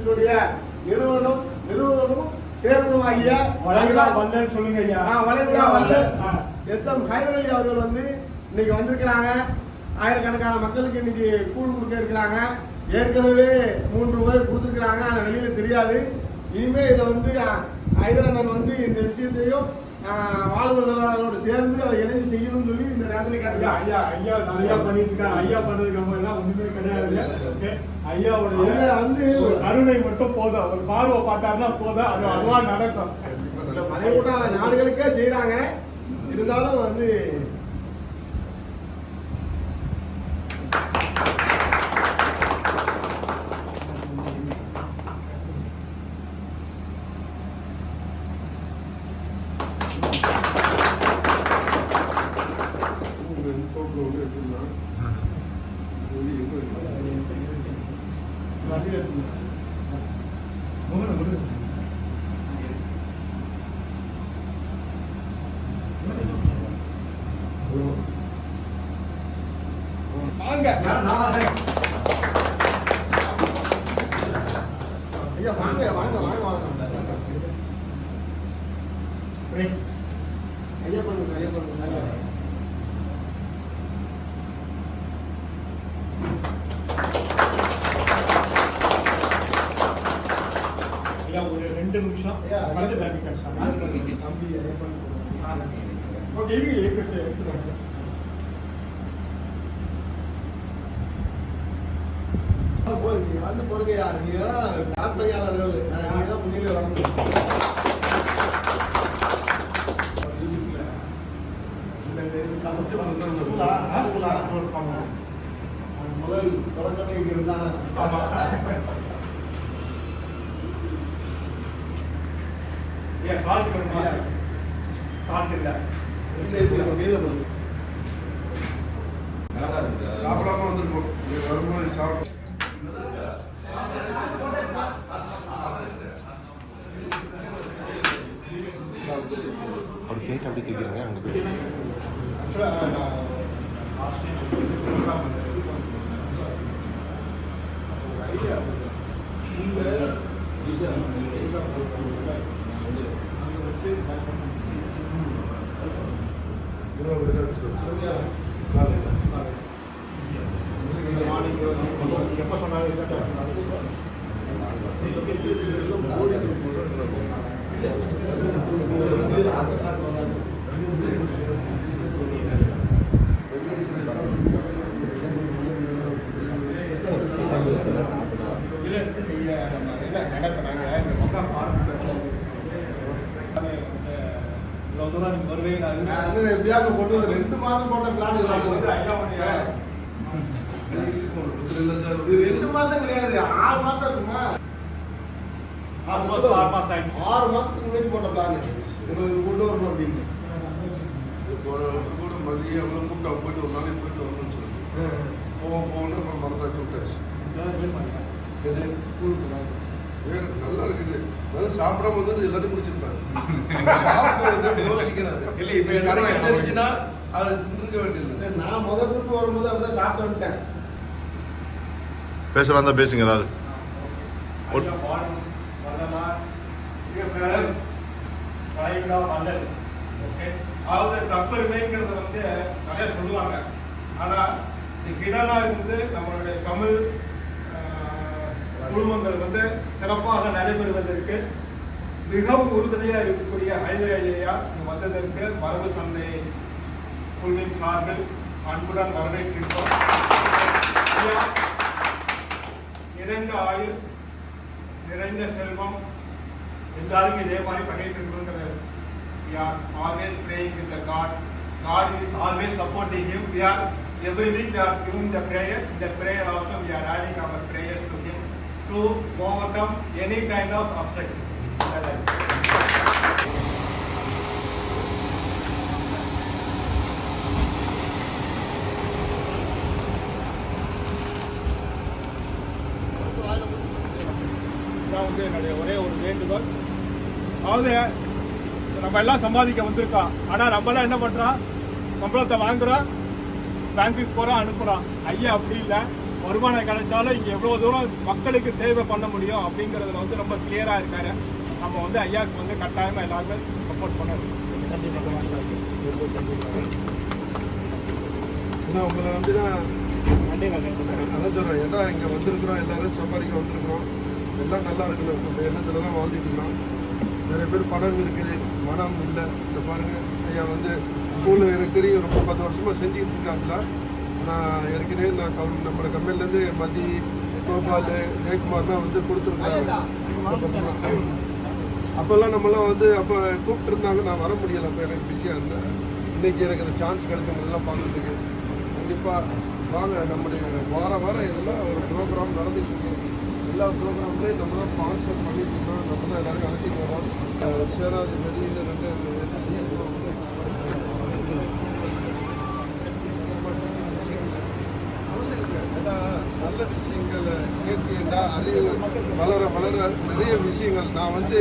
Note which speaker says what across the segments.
Speaker 1: யூனிவர்சிட்டியுடைய நிறுவனரும் சேர்மனுமாகிய
Speaker 2: சொல்லுங்க ஐயா.
Speaker 1: வளைகுடா வல்லர் எஸ்.எம். ஹைதர் அலி அவர்கள் வந்து இன்னைக்கு வந்திருக்கிறாங்க. ஆயிரக்கணக்கான மக்களுக்கு இன்னைக்கு கூழ் கொடுக்க இருக்கிறாங்க. ஏற்கனவே 3 முறை கொடுத்துருக்குறாங்க. ஆனால் வெளியில தெரியாது. இனிமே இதை வந்து ஹைதரண்ணன் வந்து இந்த விஷயத்தையும் வாழ்வர்களோடு சேர்ந்து அதை இணைஞ்சு செய்யணும்னு சொல்லி இந்த நேரத்தில் கேட்டுருக்காங்க.
Speaker 2: ஐயா பண்ணிட்டு இருக்காங்க. ஐயா பண்றதுக்கு நம்ம எல்லாம் ஒண்ணுமே கிடையாது. ஐயாவுடைய
Speaker 1: வந்து
Speaker 2: கருணை மட்டும் போதும். ஒரு பார்வை பார்த்தாருன்னா போதும், அது அதுவா நடக்கும்.
Speaker 1: மலைக்கூட நாடுகளுக்கே செய்யறாங்க. இருந்தாலும் வந்து ஐயா வாங்க வாங்க வாங்க வாங்க ஐயா பண்ணுங்க ஐயா பண்ணுங்க.
Speaker 2: ஐயா ஒரு 2 நிமிஷம் வந்து
Speaker 1: தம்பி ஐயா பண்ணுங்க.
Speaker 2: ஓகே எடுத்துக்கோங்க.
Speaker 1: வந்து பொறுங்க யார் நீங்க களப்பணியாளர்கள் நீங்க தான் முன்னிலை வரணும். முதல் தொடக்கமே இங்க இருந்தாங்க.
Speaker 3: சாப்பிடாம வந்துருக்கோம். வரும்போது சாப்பிடும்.
Speaker 4: ஒரு கேக் அப்படி கேட்குறாங்க அங்கே போய்
Speaker 2: எப்போ சொன்னாலும்
Speaker 1: கொண்டு வந்து 2 மாசம் போட்ட பிளான் 2 மாசம் கிடையாது, 6 மாசம் இருக்குமா? 6 மாசத்துக்கு முன்னாடி போட்ட பிளான் கொண்டு வரணும் அப்படின்னு.
Speaker 3: கூட மதியம் கூட்டம் போயிட்டு ஒரு நாளைக்கு போயிட்டு வரணும்னு சொல்லி போகணும்னு அப்புறம் மறந்தாச்சு விட்டாச்சு. வேறு நல்லா இருக்குது. அதாவது சாப்பிடாம வந்துட்டு எல்லாத்தையும் குடிச்சிருப்பாரு. யோசிக்கிறாரு அதை தின்னுக்க வேண்டியது.
Speaker 1: நான் முதல் ட்ரிப் வரும்போது அப்படிதான் சாப்பிட்டு வந்துட்டேன்.
Speaker 4: பேசுகிறா இருந்தால் பேசுங்க ஏதாவது.
Speaker 2: அதாவது தப்பெருமைங்கிறத வந்து நிறைய சொல்லுவாங்க. ஆனால் இந்த கிடனா இருந்து நம்மளுடைய தமிழ் குழுமங்கள் வந்து சிறப்பாக நடைபெறுவதற்கு மிகவும் உறுதுணையாக இருக்கக்கூடிய ஹைதர் அலி ஐயா வந்ததற்கு மரபு சந்தை குழுவின் சார்பில் அன்புடன் வரவேற்கின்றோம். நிறைந்த ஆயுள், நிறைந்த செல்வம் எல்லாருக்கும் இதே மாதிரி பண்ணிட்டு இருக்கணுங்கிறது. We are always praying with the God. God is always supporting him. We are every week we are doing the prayer. In the prayer also we are adding our prayers to him to overcome any kind of obstacles. என்னுடைய ஒரே ஒரு வேண்டுகோள். அதாவது நம்ம எல்லாம் சம்பாதிக்க வந்திருக்கோம். ஆனால் நம்மளாம் என்ன பண்ணுறோம், சம்பளத்தை வாங்குறோம், பேங்க்குக்கு போகிறோம், அனுப்புகிறோம். ஐயா அப்படி இல்லை. வருமானம் கிடைச்சாலும் இங்கே எவ்வளோ தூரம் மக்களுக்கு சேவை பண்ண முடியும் அப்படிங்கிறதுல வந்து ரொம்ப கிளியராக இருக்காரு. நம்ம வந்து ஐயாவுக்கு வந்து கட்டாயமாக எல்லாருமே சப்போர்ட் பண்ணணும்.
Speaker 3: ஏன்னா உங்களை நம்பி தான் நல்லா சொல்கிறேன். ஏன்னா இங்கே வந்திருக்கிறோம், எல்லாரும் சம்பாதிக்க வந்திருக்கிறோம், எல்லாம் நல்லா இருக்கணும். நம்ம எண்ணத்தில் தான் வாழ்ந்துட்டு இருக்கிறோம். நிறைய பேர் பணம் இருக்குது, மனம் இல்லை. இந்த பாருங்கள், ஐயா வந்து ஸ்கூலில் எனக்கு தெரியும் ரொம்ப 10 வருஷமாக செஞ்சுக்கிட்டு இருக்காங்களா. நான் ஏற்கனவே நம்மளோட கம்பெனிலேருந்து மதி, கோபால், ஜெயக்குமார் தான் வந்து கொடுத்துருக்காங்க. அப்போல்லாம் நம்மளாம் வந்து அப்போ கூப்பிட்டுருந்தாங்க, நான் வர முடியலை. அப்போ எனக்கு பிஸியாக இருந்தேன். இன்றைக்கி எனக்கு அந்த சான்ஸ் கிடைக்கும் எல்லாம் பார்க்குறதுக்கு. கண்டிப்பாக வாங்க. நம்முடைய வாரம் இதெல்லாம் ஒரு ப்ரோக்ராம் நடந்துட்டு இருக்கு. எல்லா ப்ரோக்ராம்லேயும் நம்ம தான் ஸ்பான்சர் பண்ணிட்டு இருக்கோம். நம்ம தான் எல்லாரும் அழைச்சிட்டு வரோம். சேனாதிபதி இந்த 2 நல்ல விஷயங்களை கேட்கின்றா அறிவு வளர நிறைய விஷயங்கள். நான் வந்து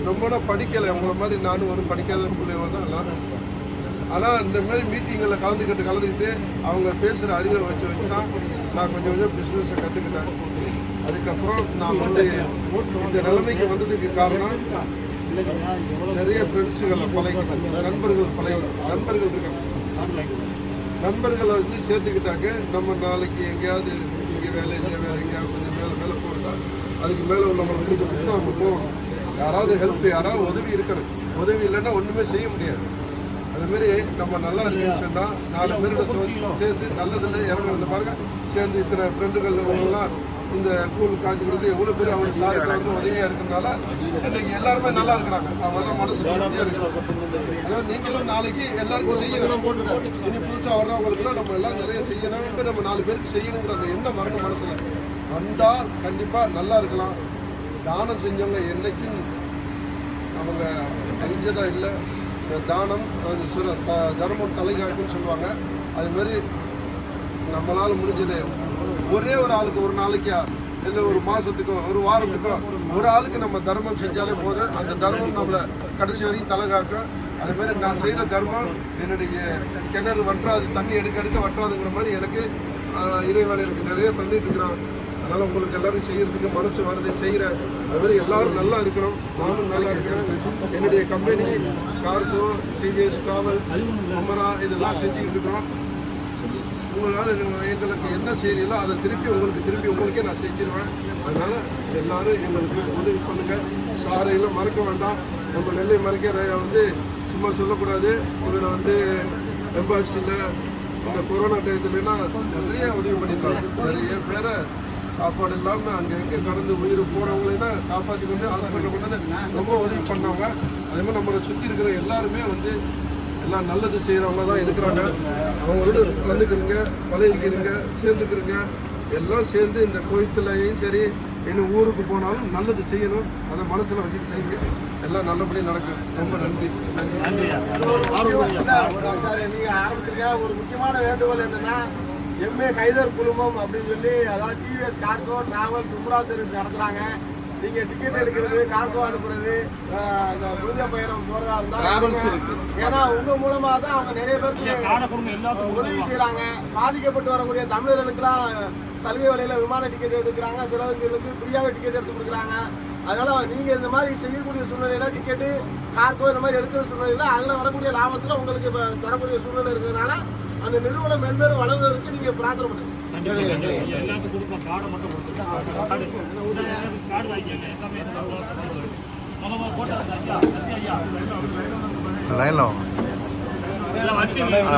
Speaker 3: ரொம்ப படிக்கலை, உங்களை மாதிரி நானும் ஒரு படிக்காத பிள்ளைவங்க தான் எல்லாம். ஆனால் இந்த மாதிரி மீட்டிங்களில் கலந்துக்கிட்டு அவங்க பேசுகிற அறிவை வச்சு தான் நான் கொஞ்சம் பிஸ்னஸை கற்றுக்கிட்டேன். அதுக்கப்புறம் நான் வந்து இந்த நிலைமைக்கு வந்ததுக்கு காரணம் நிறைய ஃப்ரெண்ட்ஸுகளை நண்பர்கள் இருக்காங்க. நண்பர்களை வந்து சேர்த்துக்கிட்டாக்க நம்ம நாளைக்கு எங்கேயாவது இங்கே வேலை எங்கேயாவது கொஞ்சம் மேலே போகிறதா அதுக்கு மேலே உள்ளவங்களை பிடிச்சி தான் நம்ம போகணும். யாராவது ஹெல்ப், யாராவது உதவி இருக்கணும். உதவி இல்லைன்னா ஒன்றுமே செய்ய முடியாது. அதுமாரி நம்ம நல்லா இருக்குன்னு சொன்னால் 4 பேரோட சேர்ந்து நல்லதில்லை இறங்கணும். பாருங்க, சேர்ந்து இத்தனை ஃப்ரெண்டுகள் அவங்களாம் இந்த கூழ் காய்ச்சி கொடுத்து எவ்வளோ பேர் அவங்க சாருக்கு வந்து உதவியாக இருக்கிறதுனால இன்னைக்கு எல்லாருமே நல்லா இருக்கிறாங்க. அவங்களாம் மனசு திருப்தியாக இருக்கிறாங்க. அதாவது நீங்களும் நாளைக்கு எல்லாருக்கும் செய்யணும். இனி புதுசாக வர்றவங்களுக்குலாம் நம்ம எல்லாம் நிறைய செய்யணும். நம்ம 4 பேருக்கு செய்யணுங்கிற அந்த எண்ணம் வரணும் மனசில் வந்தால் கண்டிப்பாக நல்லா இருக்கலாம். தானம் செஞ்சவங்க என்றைக்கும் அவங்க அழிஞ்சதாக இல்லை. தானம் தர்மம் தலைகாக்குன்னு சொல்லுவாங்க. அதுமாரி நம்மளால் முடிஞ்சது ஒரே ஒரு ஆளுக்கு ஒரு நாளைக்கோ இல்லை ஒரு மாதத்துக்கோ ஒரு வாரத்துக்கோ ஒரு ஆளுக்கு நம்ம தர்மம் செஞ்சாலே போதும். அந்த தர்மம் நம்மளை கடைசி வரைக்கும் தலைகாக்கும். அதுமாரி நான் செய்கிற தர்மம் என்னுடைய கிணறு வற்றாது, தண்ணி எடுக்க வற்றாதுங்கிற மாதிரி எனக்கு இறைவன் எனக்கு நிறைய தந்துட்டு இருக்கிறான். அதனால் உங்களுக்கு எல்லோரும் செய்கிறதுக்கு மனசு வருது, செய்கிறேன். அதுமாதிரி எல்லோரும் நல்லா இருக்கணும், நானும் நல்லா இருக்கணும். என்னுடைய கம்பெனி கார்கோ, டிவிஎஸ் டிராவல்ஸ், அமரா இதெல்லாம் செஞ்சுக்கிட்டு இருக்கிறோம். உங்களால் எங்களுக்கு என்ன செய்யறீங்களோ அதை திருப்பி உங்களுக்கே நான் செஞ்சிருவேன். அதனால் எல்லோரும் எங்களுக்கு உதவி பண்ணுங்கள். சாரையெல்லாம் மறக்க வேண்டாம். நம்ம நெல்லை மறைக்கிற வந்து சும்மா சொல்லக்கூடாது. இவரை வந்து எம்பாசியில் இந்த கொரோனா டயத்துலலாம் நிறைய உதவி பண்ணியிருக்காங்க. நிறைய பேரை சாப்பாடு இல்லாமல் அங்கே கடந்து உயிர் போகிறவங்களெல்லாம் காப்பாற்றி கொண்டு ஹாஸ்பிட்டலில் கொண்டு ரொம்ப உதவி பண்ணவங்க. அதே மாதிரி நம்மளை சுற்றி இருக்கிற எல்லாருமே வந்து எல்லாம் நல்லது செய்கிறவங்க தான் இருக்கிறாங்க. அவங்களோட கலந்துக்கிறீங்க, பழகிக்கிறீங்க, சேர்ந்துக்கிறீங்க. எல்லாம் சேர்ந்து இந்த கோயத்துலையும் சரி இன்னும் ஊருக்கு போனாலும் நல்லது செய்யணும். அதை மனசில் வச்சுட்டு செய்யுங்க. எல்லாம் நல்லபடியாக நடக்கும். ரொம்ப நன்றி.
Speaker 1: நீங்கள் ஆரம்பிச்சிருக்க ஒரு முக்கியமான வேண்டுகோள் என்னன்னா, எம்ஏ கைதர் குழுமம் அப்படின்னு சொல்லி, அதாவது TVS cargo travel Subhra service நடத்துகிறாங்க. நீங்கள் டிக்கெட் எடுக்கிறது, கார்கோ அனுப்புறது, இந்த புனித பயணம் போகிறதா இருந்தால், ஏன்னா உங்கள் மூலமாக தான் அவங்க நிறைய பேருக்கு உதவி செய்கிறாங்க. பாதிக்கப்பட்டு வரக்கூடிய தமிழர்களுக்கெல்லாம் சலுகை விலையில் விமான டிக்கெட் எடுக்கிறாங்க. சிலவங்களுக்கு ஃப்ரீயாகவே டிக்கெட் எடுத்து கொடுக்குறாங்க. அதனால் நீங்கள் இந்த மாதிரி செய்யக்கூடிய சூழ்நிலையில் டிக்கெட்டு கார்கோ இந்த மாதிரி எடுக்கிற சூழ்நிலையில் அதில் வரக்கூடிய லாபத்தில் உங்களுக்கு இப்போ தரக்கூடிய சூழ்நிலை இருக்கிறதுனால அந்த நிறுவனம் மென்மேலும் வளர்வதற்கு நீங்கள் பிரார்த்தனை பண்ணுங்க.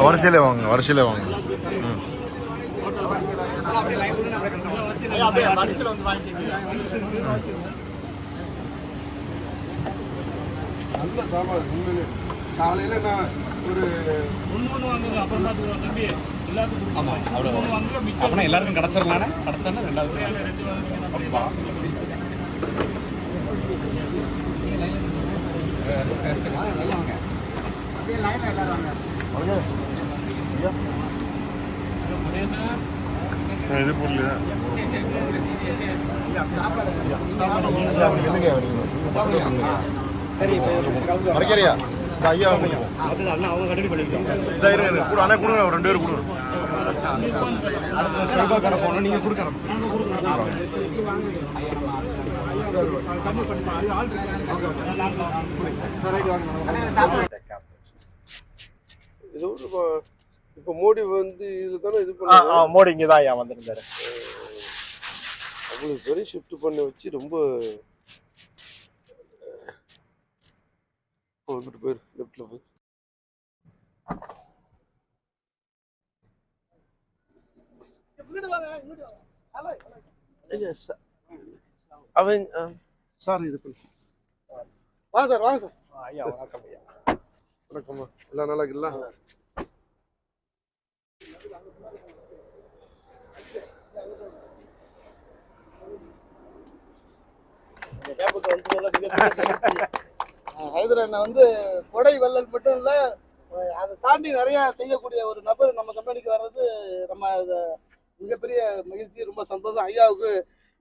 Speaker 4: வரிசையிலே வாங்க.
Speaker 3: நல்ல சாமான் உண்மையிலே. காலையில் நான் ஒரு
Speaker 5: அப்படின்னா எல்லாருக்கும் கிடைச்சிடலானே. கிடைச்சா 2வது
Speaker 4: இது புரியல. மறைக்கிறியா ஐயா? அவங்க கண்டிப்பாக பண்ணிக்கலாம். 2 பேர் கொடுங்க.
Speaker 5: அடுத்த செல்வாக்கார போகணும் நீங்கள் கொடுக்க ஆரம்பிச்சு
Speaker 3: இப்போ மோடி வந்து இதுதானே இது பண்ண
Speaker 5: மோடி இங்கே தான் ஐயா வந்திருந்தாரு.
Speaker 3: அவங்களுக்கு பெரிய ஷிஃப்ட் பண்ண வச்சு ரொம்ப வந்துட்டு போயிரு லெஃப்ட்ல போய் அவன் சார் இது பண்ணு.
Speaker 1: வாங்க சார் வாங்க சார்.
Speaker 5: ஐயா வணக்கம் ஐயா.
Speaker 3: வணக்கம்மா, எல்லாம் நல்லா இருக்குல்ல?
Speaker 6: ஹைதர் அண்ணா வந்து கொடை வள்ளல் மட்டும் இல்லை, அதை தாண்டி நிறைய செய்யக்கூடிய ஒரு நபர் நம்ம கம்பெனிக்கு வர்றது நம்ம மிகப்பெரிய மகிழ்ச்சி, ரொம்ப சந்தோஷம். ஐயாவுக்கு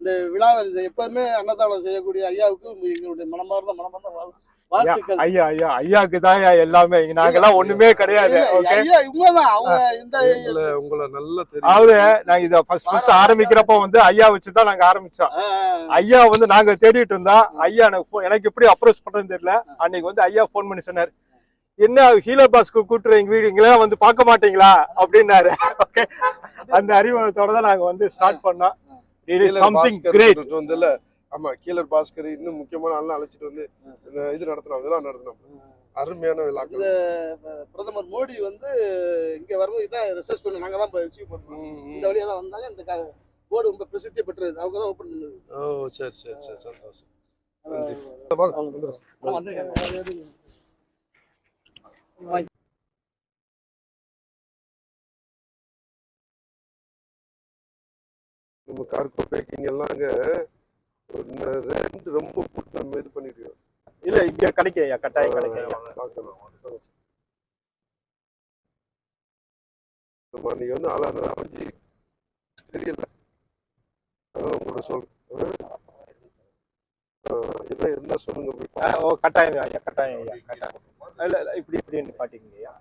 Speaker 6: இந்த விழாவை எப்போதுமே அன்னதானம் செய்யக்கூடிய ஐயாவுக்கு எங்களுடைய மனமார்ந்த வாழ்த்துக்கள்.
Speaker 2: ஐயா ஐயா ஐயாவுக்கு தான் எல்லாமே, நாங்கெல்லாம் ஒண்ணுமே கிடையாது.
Speaker 6: ஐயா உண்மைதான், அவங்க இந்த
Speaker 3: உங்களை நல்லா தெரியும்.
Speaker 2: அதாவது நாங்க இத ஃபர்ஸ்ட் ஆரம்பிக்கிறப்ப வந்து ஐயா வச்சுதான் நாங்க ஆரம்பிச்சோம். ஐயா வந்து நாங்க தேடிட்டு இருந்தோம். ஐயா எனக்கு எப்படி அப்ரோச் பண்றதுன்னு தெரியல. அன்னைக்கு வந்து ஐயா போன் பண்ணி சொன்னாரு, என்ன ஹீலர் பாஸ்க்கு கூட்டுற எங்க வீடு இங்கெல்லாம் வந்து பார்க்க மாட்டீங்களா அப்படின்னாரு. ஓகே, அந்த அறிமுகத்தோட தான் நாங்க வந்து ஸ்டார்ட் பண்ணோம். இட் இஸ் சம்திங் கிரேட்
Speaker 3: வந்து இல்ல. ஆமா, கீழர் பாஸ்கர் இன்னும் முக்கியமான ஆள்லாம் அழைச்சிட்டு வந்து இது நடத்தினோம், இதெல்லாம் நடத்தினோம். அருமையான விழாக்கள்.
Speaker 6: பிரதமர் மோடி வந்து இங்க வரும்போது இதான் ரிசர்ச் பண்ணி நாங்க தான் ரிசீவ் பண்றோம். இந்த வழியா தான் வந்தாங்க. இந்த போர்டு ரொம்ப பிரசித்தி பெற்றது, அவங்க தான் ஓபன் பண்ணது.
Speaker 3: ஓ சரி சரி சரி, சந்தோஷம். நம்ம கார்கோ பேக்கிங் எல்லாம் அங்க ரொம்ப நம்ம இது பண்ணிட்டு இருக்கோம்.
Speaker 2: இல்ல இங்க கிடைக்கும் ஐயா, கட்டாயம் கிடைக்கும்.
Speaker 3: நீங்க வந்து ஆளான அமைஞ்சு தெரியல, உங்களோட சொல்றேன். இதெல்லாம் இருந்தா சொல்லுங்க.
Speaker 2: ஓ கட்டாயம் ஐயா, கட்டாயம் ஐயா, கட்டாயம். இல்ல இல்ல இப்படி இப்படி பாத்தீங்க ஐயா,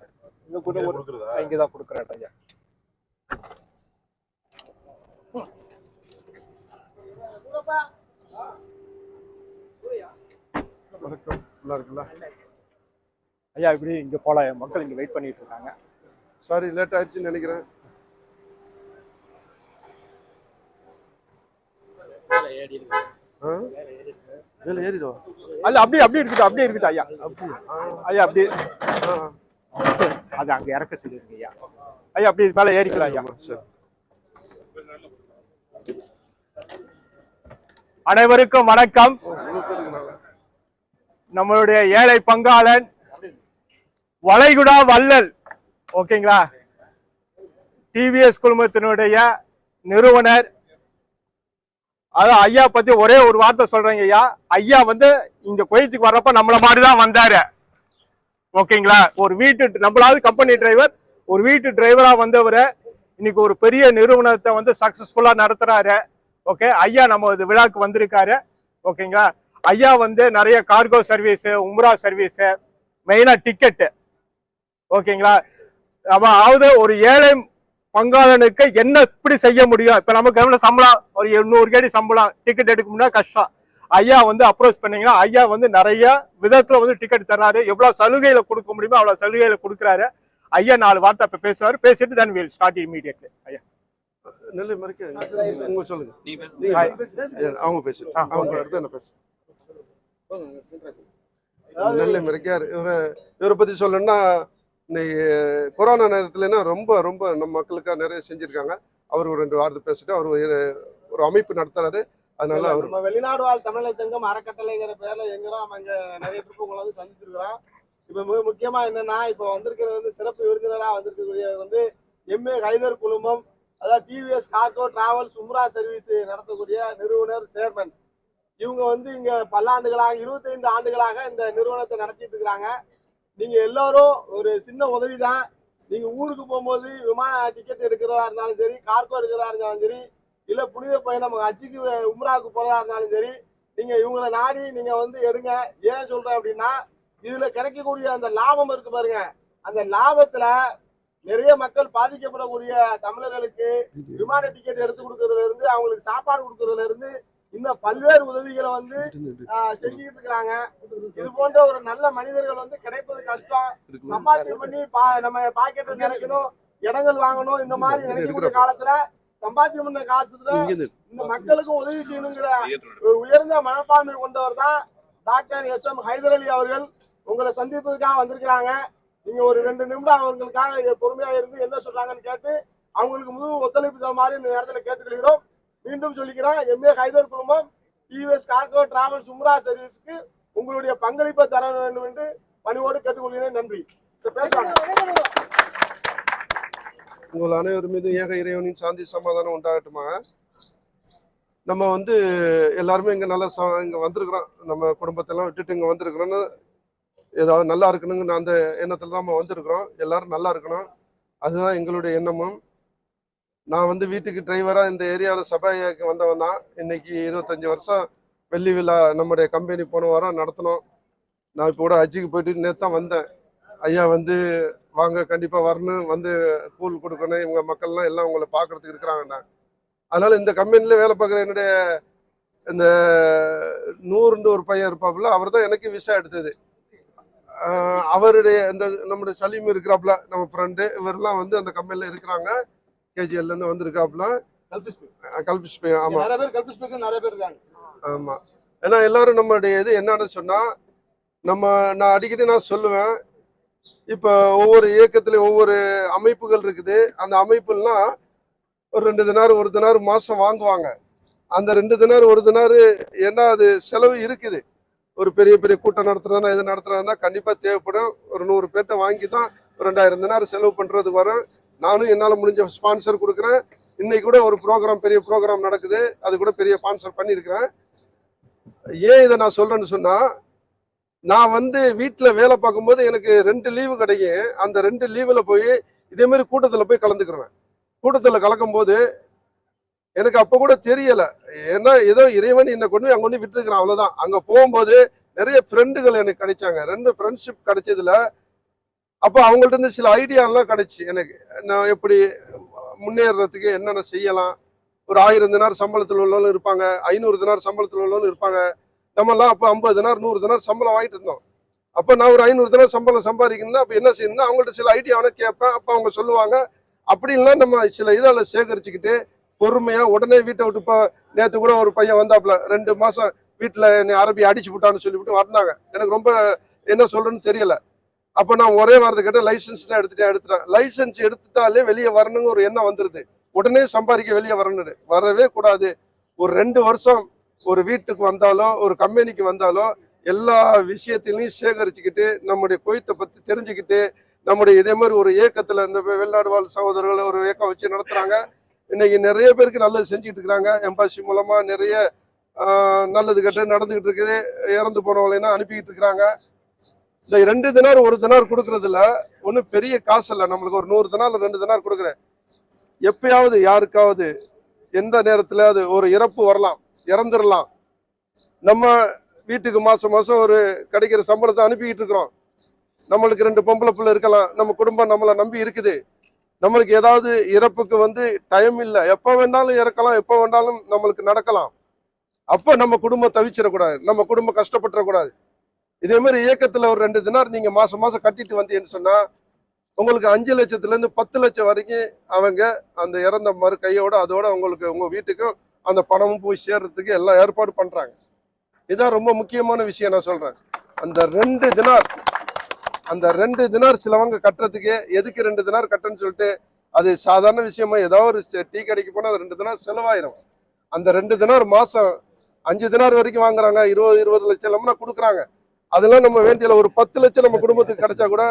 Speaker 2: இங்க கொடுக்குறதா? இங்கதான் கொடுக்குறேன் ஐயா.
Speaker 3: வணக்கம், நல்லா இருக்குல்ல
Speaker 2: ஐயா? இப்படி இங்க போலாம், மக்கள் இங்க வெயிட் பண்ணிட்டு இருக்காங்க.
Speaker 3: சாரி லேட் ஆயிடுச்சுன்னு நினைக்கிறேன். மேல ஏறிடுவா?
Speaker 2: அல்ல அப்படியே அப்படியே இருக்கட்டும், அப்படியே இருக்கட்டும் ஐயா. ஐயா அப்படியே அது அங்க இறக்க சொல்லிருங்க ஐயா. ஐயா அப்படியே மேல ஏறிக்கலாம் ஐயா.
Speaker 3: சரி.
Speaker 2: அனைவருக்கும் வணக்கம். நம்மளுடைய ஏழை பங்காளன் வளைகுடா வள்ளல், ஓகேங்களா, டிவிஎஸ் குழுமத்தினுடைய நிறுவனர். அதான் ஐயா பத்தி ஒரே ஒரு வார்த்தை சொல்றேங்க ஐயா. ஐயா வந்து இங்க குவைத்துக்கு வர்றப்ப நம்மள மாதிரிதான் வந்தாரு, ஓகேங்களா. ஒரு வீட்டு நம்மளாவது கம்பெனி டிரைவர், ஒரு வீட்டு டிரைவரா வந்தவரு இன்னைக்கு ஒரு பெரிய நிறுவனத்தை வந்து சக்சஸ்ஃபுல்லா நடத்துறாரு. ஓகே, ஐயா நம்ம இது விழாக்கு வந்திருக்காரு, ஓகேங்களா. ஐயா வந்து நிறைய கார்கோ சர்வீஸ், உம்ரா சர்வீஸ், மெயினா டிக்கெட்டு, ஓகேங்களா. அதாவது ஒரு ஏழை பங்காளனுக்கு என்ன இப்படி செய்ய முடியும்? இப்ப நமக்கு எவ்வளவு சம்பளம்? ஒரு 800 கேடி சம்பளம், டிக்கெட் எடுக்க முடியாது, கஷ்டம். ஐயா வந்து அப்ரோச் பண்ணீங்கன்னா ஐயா வந்து நிறைய விதத்துல வந்து டிக்கெட் தர்றாரு. எவ்வளவு சலுகையில கொடுக்க முடியுமோ அவ்வளவு சலுகையில கொடுக்குறாரு. ஐயா 4 வார்த்தை இப்ப பேசுவாரு, பேசிட்டு then we'll start immediately. ஐயா
Speaker 3: நெல்லை மறைக்க உங்க சொல்லுங்க. அவங்க பேசுங்க, அவங்க அடுத்து என்ன பேசு. நெல்லை மறைக்கார். இவரை பத்தி சொல்லணும்னா, இன்னைக்கு கொரோனா நேரத்துலன்னா ரொம்ப ரொம்ப நம்ம மக்களுக்காக நிறைய செஞ்சிருக்காங்க. அவர் ஒரு 2 வார்த்தை பேசிட்டு அவர் ஒரு அமைப்பு நடத்துறாரு. அதனால அவர்
Speaker 1: நம்ம வெளிநாடு வாழ் தமிழர் சங்கம் அறக்கட்டளைங்கிற பேர்ல எங்கிறோம் நம்ம இங்க நிறைய பேருக்கு உங்களை வந்து சந்திச்சிருக்கிறோம். இப்ப மிக முக்கியமா என்னன்னா, இப்ப வந்திருக்கிறது வந்து சிறப்பு விருந்தினரா வந்திருக்கக்கூடிய வந்து எம்ஏ ஹைதர் குழுமம், அதாவது டிவிஎஸ் கார்கோ டிராவல்ஸ் உம்ரா சர்வீஸ் நடத்தக்கூடிய நிறுவனர் சேர்மன். இவங்க வந்து இங்க பல்லாண்டுகளாக 25 ஆண்டுகளாக இந்த நிறுவனத்தை நடத்திட்டு இருக்கிறாங்க. நீங்க எல்லாரும் ஒரு சின்ன உதவிதான். நீங்க ஊருக்கு போகும்போது விமான டிக்கெட் எடுக்கிறதா இருந்தாலும் சரி, கார்கோ எடுக்கிறதா இருந்தாலும் சரி, இல்ல புனித பயணம் ஹஜ்ஜுக்கு உம்ராவுக்கு போறதா இருந்தாலும் சரி, நீங்க இவங்களை நாடி நீங்க வந்து எடுங்க. ஏன் சொல்றேன் அப்படின்னா, இதுல கிடைக்கக்கூடிய அந்த லாபம் இருக்கு பாருங்க, அந்த லாபத்துல நிறைய மக்கள் பாதிக்கப்படக்கூடிய தமிழர்களுக்கு விமான டிக்கெட் எடுத்து கொடுக்கறதுல இருந்து அவங்களுக்கு சாப்பாடு கொடுக்கறதுல இருந்து இன்னும் பல்வேறு உதவிகளை வந்து செஞ்சுக்கிட்டு இருக்கிறாங்க. இது போன்ற ஒரு நல்ல மனிதர்கள் வந்து கிடைப்பது கஷ்டம். சம்பாத்தியம் பண்ணி நம்ம பாக்கெட்டை நினைக்கணும், இடங்கள் வாங்கணும், இந்த மாதிரி நினைக்கக்கூடிய காலத்துல சம்பாத்தியம் பண்ண காசுல இந்த மக்களுக்கும் உதவி செய்யணுங்கிற ஒரு உயர்ந்த மனப்பான்மை கொண்டவர் தான் டாக்டர் SM ஹைதர் அலி அவர்கள். உங்களை சந்திப்பதுக்காக வந்திருக்கிறாங்க. நீங்க ஒரு 2 நிமிடம் அவங்களுக்காக பொறுமையா இருந்து என்ன சொல்றாங்கன்னு கேட்டு அவங்களுக்கு முழு ஒத்துழைப்பு தருமாறு இந்த நேரத்தில் கேட்டுக்கொள்கிறோம். மீண்டும் சொல்லிக்கிறேன், MA ஹைதர் குழுமம் TVS கார்கோ டிராவல்ஸ் உம்ரா சர்வீஸ்க்கு உங்களுடைய பங்களிப்பை தர வேண்டும் என்று பணிவோடு கேட்டுக்கொள்கிறேன். நன்றி.
Speaker 3: உங்கள் அனைவரும் மீது ஏக இறைவனின் சாந்தி சமாதானம் உண்டாகட்டுமா. நம்ம வந்து எல்லாருமே இங்கே நல்லா இங்கே வந்திருக்கிறோம். நம்ம குடும்பத்தெல்லாம் விட்டுட்டு இங்கே வந்திருக்கிறோன்னு ஏதாவது நல்லா இருக்கணுங்க அந்த எண்ணத்தில் தான் நம்ம வந்திருக்கிறோம். எல்லாரும் நல்லா இருக்கணும், அதுதான் எங்களுடைய எண்ணமும். நான் வந்து வீட்டுக்கு டிரைவராக இந்த ஏரியாவில் சபாய்க்கு வந்தவன் தான். இன்னைக்கு 25 வருஷம் வெள்ளி விழா நம்முடைய கம்பெனி போன வாரம் நடத்தினோம். நான் இப்போ கூட ஹஜ்ஜுக்கு போயிட்டு நேற்று தான் வந்தேன். ஐயா வந்து வாங்க கண்டிப்பாக வரணும், வந்து கூழ் கொடுக்கணும், இவங்க மக்கள்லாம் எல்லாம் உங்களை பார்க்குறதுக்கு இருக்கிறாங்கண்ணா. அதனால் இந்த கம்பெனியில் வேலை பார்க்குற என்னுடைய இந்த 100 ஒரு பையன் இருப்பாப்புல, அவர் தான் எனக்கு விசா எடுத்தது. அவருடைய இந்த நம்முடைய சலீம் இருக்கிறாப்புல நம்ம ஃப்ரெண்டு, இவரெல்லாம் வந்து அந்த கம்பெனியில் இருக்கிறாங்க. KGL வந்திருக்காப்புல. கல்பிஷ் பை. ஆமாம்,
Speaker 1: நிறைய பேர் இருக்காங்க.
Speaker 3: ஆமாம். ஏன்னா எல்லாரும் நம்மளுடைய இது என்னன்னு சொன்னால், நான் அடிக்கடி நான் சொல்லுவேன், இப்போ ஒவ்வொரு இயக்கத்துலையும் ஒவ்வொரு அமைப்புகள் இருக்குது. அந்த அமைப்புலாம் ஒரு 2 தினார் 1 தினார் மாதம் வாங்குவாங்க. அந்த 2 தினார் 1 தினார் ஏன்னா அது செலவு இருக்குது. ஒரு பெரிய பெரிய கூட்டம் நடத்துறதா இது நடத்துறதா கண்டிப்பாக தேவைப்படும். ஒரு 100 பேர்கிட்ட வாங்கி தான் 2000 தினார் செலவு பண்ணுறதுக்கு வரும். நானும் என்னால் முடிஞ்ச ஸ்பான்சர் கொடுக்குறேன். இன்னைக்கு கூட ஒரு ப்ரோக்ராம், பெரிய ப்ரோக்ராம் நடக்குது, அது கூட பெரிய ஸ்பான்சர் பண்ணியிருக்கிறேன். ஏன் இதை நான் சொல்கிறேன்னு சொன்னால், நான் வந்து வீட்டில் வேலை பார்க்கும்போது எனக்கு 2 லீவு கிடைக்கும். அந்த 2 லீவில் போய் இதேமாரி கூட்டத்தில் போய் கலந்துக்கிறேன். கூட்டத்தில் கலக்கும்போது எனக்கு அப்போ கூட தெரியலை, ஏன்னா ஏதோ இறைவன் என்னை கொண்டு போய் அங்கே கொண்டு விட்டுருக்கிறேன், அவ்வளோதான். அங்கே போகும்போது நிறைய ஃப்ரெண்டுகள் எனக்கு கிடைச்சாங்க. 2 ஃப்ரெண்ட்ஷிப் கிடைச்சதுல அப்போ அவங்கள்ட்ட இருந்து சில ஐடியாலாம் கிடைச்சி எனக்கு. நான் எப்படி முன்னேறதுக்கு என்னென்ன செய்யலாம். ஒரு 1000 தினார் சம்பளத்தில் உள்ளவங்களும் இருப்பாங்க, 500 தினார் சம்பளத்தில் உள்ளவங்களும் இருப்பாங்க. நம்மலாம் அப்போ 50 தினார் 100 தினார் சம்பளம் வாங்கிட்டு இருந்தோம். அப்போ நான் ஒரு 500 தினார் சம்பளம் சம்பாதிக்கணும்னா அப்போ என்ன செய்யணும்னா அவங்கள்ட்ட சில ஐடியாவை கேட்பேன். அப்போ அவங்க சொல்லுவாங்க. அப்படின்லாம் நம்ம சில இதில் சேகரிச்சுக்கிட்டு பொறுமையாக உடனே வீட்டை விட்டு. இப்போ நேற்று கூட ஒரு பையன் வந்தாப்புல, 2 மாதம் வீட்டில் என்னை அரபி அடிச்சு விட்டான்னு சொல்லிவிட்டு வந்தாங்க. எனக்கு ரொம்ப என்ன சொல்கிறேன்னு தெரியல. அப்போ நான் ஒரே வாரத்தை கேட்டேன், லைசன்ஸ் தான் எடுத்துட்டேன். லைசன்ஸ் எடுத்துட்டாலே வெளியே வரணுங்க ஒரு எண்ணம் வந்துடுது. உடனே சம்பாதிக்க வெளியே வரணுன்னு வரவே கூடாது. ஒரு 2 வருஷம் ஒரு வீட்டுக்கு வந்தாலோ ஒரு கம்பெனிக்கு வந்தாலோ எல்லா விஷயத்திலையும் சேகரிச்சுக்கிட்டு நம்முடைய கொய்த்தை பற்றி தெரிஞ்சுக்கிட்டு நம்முடைய இதே மாதிரி ஒரு இயக்கத்தில் இந்த வெளிநாடு வாழ் சகோதரர்கள் ஒரு இயக்கம் வச்சு நடத்துகிறாங்க. இன்னைக்கு நிறைய பேருக்கு நல்லது செஞ்சுட்டு இருக்கிறாங்க. எம்பாசி மூலமாக நிறைய நல்லது கெட்டு நடந்துகிட்டு இருக்குது. இறந்து போனவங்களா அனுப்பிக்கிட்டு இருக்கிறாங்க. இந்த 2 தினார் 1 தினார் கொடுக்கறதுல ஒன்றும் பெரிய காசு இல்லை. நம்மளுக்கு ஒரு 100 தினார் 2 தினார் கொடுக்குறேன். எப்பயாவது யாருக்காவது எந்த நேரத்தில் அது ஒரு இறப்பு வரலாம், இறந்துடலாம். நம்ம வீட்டுக்கு மாதம் மாதம் ஒரு கிடைக்கிற சம்பளத்தை அனுப்பிக்கிட்டு இருக்கிறோம். நம்மளுக்கு 2 பொம்பளை பிள்ளை இருக்கலாம், நம்ம குடும்பம் நம்மளை நம்பி இருக்குது. நம்மளுக்கு ஏதாவது இறப்புக்கு வந்து டைம் இல்லை, எப்போ வேண்டாலும் இறக்கலாம், எப்போ வேண்டாலும் நம்மளுக்கு நடக்கலாம். அப்போ நம்ம குடும்பம் தவிச்சிடக்கூடாது, நம்ம குடும்பம் கஷ்டப்பட்டுறக்கூடாது. இதே மாதிரி இயக்கத்தில் ஒரு 2 தினார் நீங்கள் மாதம் மாதம் கட்டிட்டு வந்தீங்கன்னு சொன்னால் உங்களுக்கு 5 லட்சத்துலேருந்து 10 லட்சம் வரைக்கும் அவங்க அந்த இறந்த மாதிரி கையோட அதோட உங்களுக்கு உங்கள் வீட்டுக்கும் அந்த பணமும் போய் சேர்றதுக்கு எல்லாம் ஏற்பாடு பண்ணுறாங்க. இதுதான் ரொம்ப முக்கியமான விஷயம். நான் சொல்கிறேன், அந்த 2 தினார் சிலவங்க கட்டுறதுக்கு எதுக்கு 2 தினார் கட்டுன்னு சொல்லிட்டு அது சாதாரண விஷயமா ஏதாவது ஒரு டீ கடைக்கு போனால் அது 2 தினார் செலவாயிரும். அந்த 2 தினார் மாதம் 5 தினார் வரைக்கும் வாங்குறாங்க. 20 லட்சம் எல்லாம்னா கொடுக்குறாங்க. அதெல்லாம் நம்ம வேண்டிய ஒரு 10 லட்சம் நம்ம குடும்பத்துக்கு கிடைச்சா கூட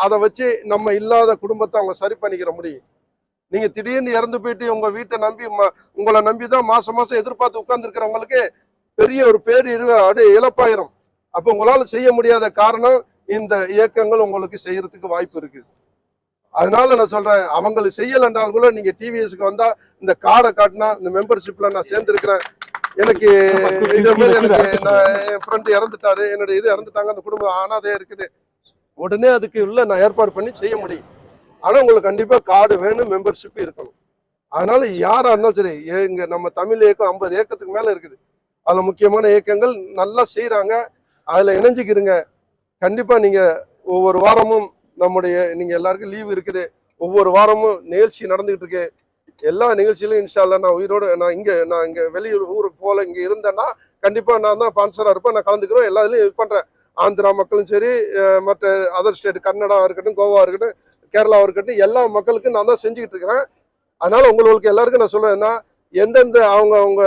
Speaker 3: அதை வச்சு நம்ம இல்லாத குடும்பத்தை அவங்க சரி பண்ணிக்கிற முடியும். நீங்க திடீர்னு இறந்து போயிட்டு உங்க வீட்டை நம்பி உங்களை நம்பி தான் மாசம் மாசம் எதிர்பார்த்து உட்கார்ந்துருக்கிறவங்களுக்கு பெரிய ஒரு அப்படியே இழப்பாயிரும். அப்போ உங்களால செய்ய முடியாத காரணம் இந்த இயக்கங்கள் உங்களுக்கு செய்யறதுக்கு வாய்ப்பு இருக்கு. அதனால நான் சொல்றேன், அவங்களுக்கு செய்யலைன்றால் கூட நீங்க டிவிஎஸ்க்கு வந்தா இந்த கார்டை காட்டினா இந்த மெம்பர்ஷிப்ல நான் சேர்ந்துருக்கிறேன். எனக்கு இதே மாதிரி என் ஃப்ரெண்டு இறந்துட்டாரு, என்னுடைய இது இறந்துட்டாங்க, அந்த குடும்பம் அனாதையா இருக்குது, உடனே அதுக்கு உள்ள நான் ஏற்பாடு பண்ணி செய்ய முடியும். ஆனால் உங்களுக்கு கண்டிப்பாக கார்டு வேணும், மெம்பர்ஷிப் இருக்கணும். அதனால யாராக இருந்தாலும் சரி, இங்கே நம்ம தமிழ் இயக்கம் 50 ஏக்கத்துக்கு மேலே இருக்குது. அதில் முக்கியமான இயக்கங்கள் நல்லா செய்கிறாங்க. அதில் இணைஞ்சிக்கிறீங்க. கண்டிப்பாக நீங்கள் ஒவ்வொரு வாரமும் நீங்கள் எல்லாருக்கும் லீவு இருக்குது. ஒவ்வொரு வாரமும் நிகழ்ச்சி நடந்துகிட்டு இருக்கு. எல்லா நிகழ்ச்சியிலும் இன்ஷா அல்லாஹ் நான் உயிரோடு நான் இங்கே வெளியூர் ஊருக்கு போல இங்கே இருந்தேன்னா கண்டிப்பாக நான் தான் ஸ்பான்சராக இருப்பேன். நான் கலந்துக்கிறோம். எல்லா இதுலையும் இது பண்ணுறேன். ஆந்திரா மக்களும் சரி, மற்ற அதர் ஸ்டேட், கன்னடா இருக்கட்டும், கோவா இருக்கட்டும், கேரளா இருக்கட்டும், எல்லா மக்களுக்கும் நான் தான் செஞ்சுக்கிட்டு இருக்கிறேன். அதனால உங்களுக்கு எல்லாருக்கும் நான் சொல்றேன்னா, எந்தெந்த அவங்க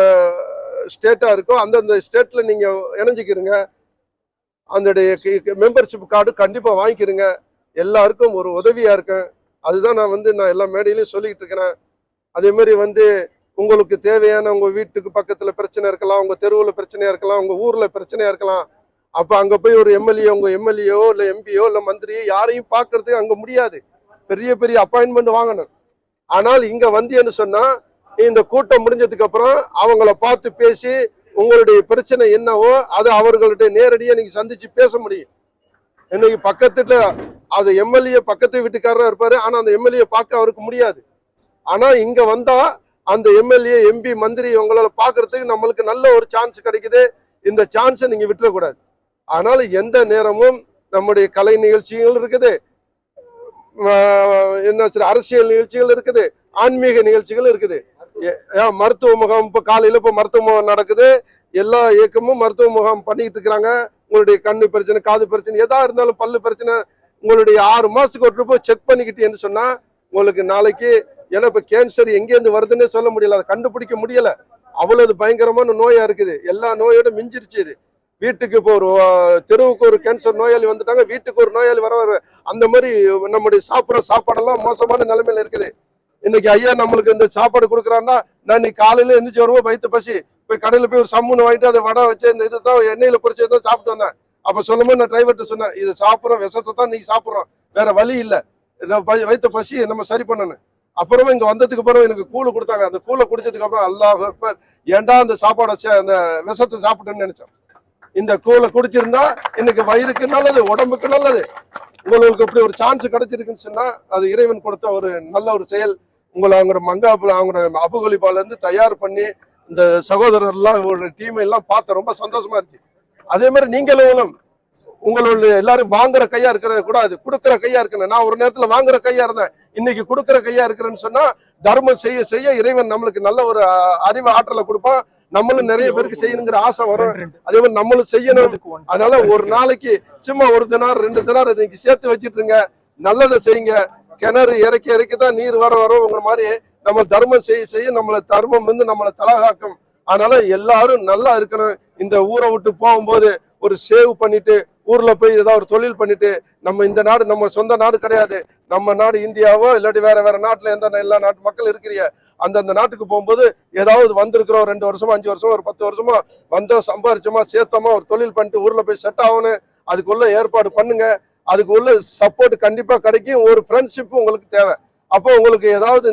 Speaker 3: ஸ்டேட்டா இருக்கோ அந்தந்த ஸ்டேட்ல நீங்க இணைஞ்சிக்கிறீங்க. அந்த மெம்பர்ஷிப் கார்டு கண்டிப்பா வாங்கிக்கிறீங்க. எல்லாருக்கும் ஒரு உதவியா இருக்கேன். அதுதான் நான் எல்லா மேடையிலையும் சொல்லிக்கிட்டு இருக்கிறேன். அதே மாதிரி உங்களுக்கு தேவையான உங்க வீட்டுக்கு பக்கத்துல பிரச்சனை இருக்கலாம், உங்க தெருவுல பிரச்சனையா இருக்கலாம், உங்க ஊர்ல பிரச்சனையா இருக்கலாம். அப்ப அங்க போய் ஒரு உங்க எம்எல்ஏயோ இல்ல எம்பியோ இல்ல மந்திரியோ யாரையும் பார்க்கறதுக்கு அங்க முடியாது. பெரிய பெரிய அப்பாயின்மெண்ட் வாங்கணும். ஆனால் இங்க வந்தியன்னு சொன்னா இந்த கூட்டம் முடிஞ்சதுக்கு அப்புறம் அவங்கள பார்த்து பேசி உங்களுடைய பிரச்சனை என்னவோ அதை அவர்கள்ட்ட நேரடியா நீங்க சந்திச்சு பேச முடியும். இன்னைக்கு பக்கத்துல அது எம்எல்ஏ பக்கத்து வீட்டுக்காரரா இருப்பாரு. ஆனா அந்த எம்எல்ஏ பார்க்க அவருக்கு முடியாது. ஆனா இங்க வந்தா அந்த எம்எல்ஏ எம்பி மந்திரி உங்களால பாக்குறதுக்கு நம்மளுக்கு நல்ல ஒரு சான்ஸ் கிடைக்குது. இந்த சான்ஸை நீங்க விட்டுறக்கூடாது. அதனால எந்த நேரமும் நம்முடைய கலை நிகழ்ச்சிகள் இருக்குது, என்ன அரசியல் நிகழ்ச்சிகள் இருக்குது, ஆன்மீக நிகழ்ச்சிகள் இருக்குது, மருத்துவ முகாம். இப்ப காலையில மருத்துவ முகாம் நடக்குது. எல்லா இயக்கமும் மருத்துவ முகாம் பண்ணிட்டு இருக்கிறாங்க. உங்களுடைய கண்ணு பிரச்சனை, காது பிரச்சனை, எதா இருந்தாலும் பல்லு பிரச்சனை, உங்களுடைய 6 மாசத்துக்கு ஒரு ட்ரிப் செக் பண்ணிக்கிட்டேன்னு சொன்னா உங்களுக்கு நாளைக்கு, ஏன்னா இப்ப கேன்சர் எங்கேருந்து வருதுன்னே சொல்ல முடியல, அதை கண்டுபிடிக்க முடியல. அவ்வளவு பயங்கரமான நோயா இருக்குது. எல்லா நோயோட மிஞ்சிருச்சு இது. வீட்டுக்கு இப்போ ஒரு தெருவுக்கு ஒரு கேன்சர் நோயாளி வந்துட்டாங்க, வீட்டுக்கு ஒரு நோயாளி வர அந்த மாதிரி நம்முடைய சாப்பிட்ற சாப்பாடெல்லாம் மோசமான நிலைமையில இருக்குது. இன்னைக்கு ஐயா நம்மளுக்கு இந்த சாப்பாடு கொடுக்குறாருன்னா, நான் இன்னைக்கு காலையில எந்திரிச்சு வருவோம், வயிற்று பசி, போய் கடையில போய் ஒரு சம்முன்னு வாங்கிட்டு அதை வடை வச்சு இந்த இதுதான் எண்ணெயில பொறிச்சதான் சாப்பிட்டு வந்தேன். அப்ப சொல்லும்போது நான் டிரைவர்கிட்ட சொன்னேன், இது சாப்பிட்றோம், விஷத்தை தான் நீங்க சாப்பிட்றோம், வேற வழி இல்லை, வயிற்று பசி நம்ம சரி பண்ணணும். அப்புறமா இங்க வந்ததுக்கு அப்புறம் எனக்கு கூழ் கொடுத்தாங்க. அந்த கூழை குடிச்சதுக்கு அப்புறம் அல்லாஹ் அக்பர், ஏன்டா அந்த சாப்பாடை அந்த விஷத்தை சாப்பிட்டேன்னு நினைச்சோம். இந்த கூழை குடிச்சிருந்தா இன்னைக்கு வயிறுக்கு நல்லது, உடம்புக்கு நல்லது. உங்களுக்கு இப்படி ஒரு சான்ஸ் கிடைச்சிருக்குன்னு சொன்னா அது இறைவன் கொடுத்த ஒரு நல்ல ஒரு செயல். உங்களை அவங்க மங்காப்புல அவங்க அபுகலிபால இருந்து தயார் பண்ணி இந்த சகோதரர்லாம் ஒரு டீமை எல்லாம் பார்த்த ரொம்ப சந்தோஷமா இருந்துச்சு. அதே மாதிரி நீங்களும் உங்களுடைய எல்லாரும் வாங்குற கையா இருக்கிற கூடாது, கொடுக்குற கையா இருக்கணும். நான் ஒரு நேரத்துல வாங்குற கையா இருந்தேன், இன்னைக்கு கொடுக்குற கையா இருக்கிறேன்னு சொன்னா தர்மம் செய்ய செய்ய இறைவன் நம்மளுக்கு நல்ல ஒரு அறிவு ஆற்றலை கொடுப்பான். நம்மளும் நிறைய பேருக்கு செய்யணுங்கிற ஆசை வரும். அதே மாதிரி நம்மளும் செய்யணும். அதனால ஒரு நாளைக்கு சும்மா 1 தினார் 2 தினார் இன்னைக்கு சேர்த்து வச்சிட்டுருங்க, நல்லதை செய்யுங்க. கிணறு இறக்கி தான் நீர் வர உங்க மாதிரி நம்ம தர்மம் செய்ய செய்ய நம்மளை தர்மம் நம்மளை தலகாக்கும். அதனால எல்லாரும் நல்லா இருக்கணும். இந்த ஊரை விட்டு போகும்போது ஒரு சேவ் பண்ணிட்டு ஊர்ல போய் ஏதாவது ஒரு தொழில் பண்ணிட்டு, நம்ம இந்த நாடு நம்ம சொந்த நாடு கிடையாது, நம்ம நாடு இந்தியாவோ இல்லாட்டி வேற நாட்டுல எல்லா நாட்டு மக்கள் இருக்கிறீங்க, அந்தந்த நாட்டுக்கு போகும்போது ஏதாவது வந்திருக்கிறோம் 2 வருஷமா 5 வருஷமா ஒரு 10 வருஷமா வந்தோம், சம்பாரிச்சோமா சேர்த்தோமா ஒரு தொழில் பண்ணிட்டு ஊர்ல போய் செட் ஆகணும். அதுக்குள்ள ஏற்பாடு பண்ணுங்க. அதுக்கு உள்ள சப்போர்ட் கண்டிப்பா கிடைக்கும். ஒரு ஃப்ரெண்ட்ஷிப் உங்களுக்கு தேவை. அப்போ உங்களுக்கு ஏதாவது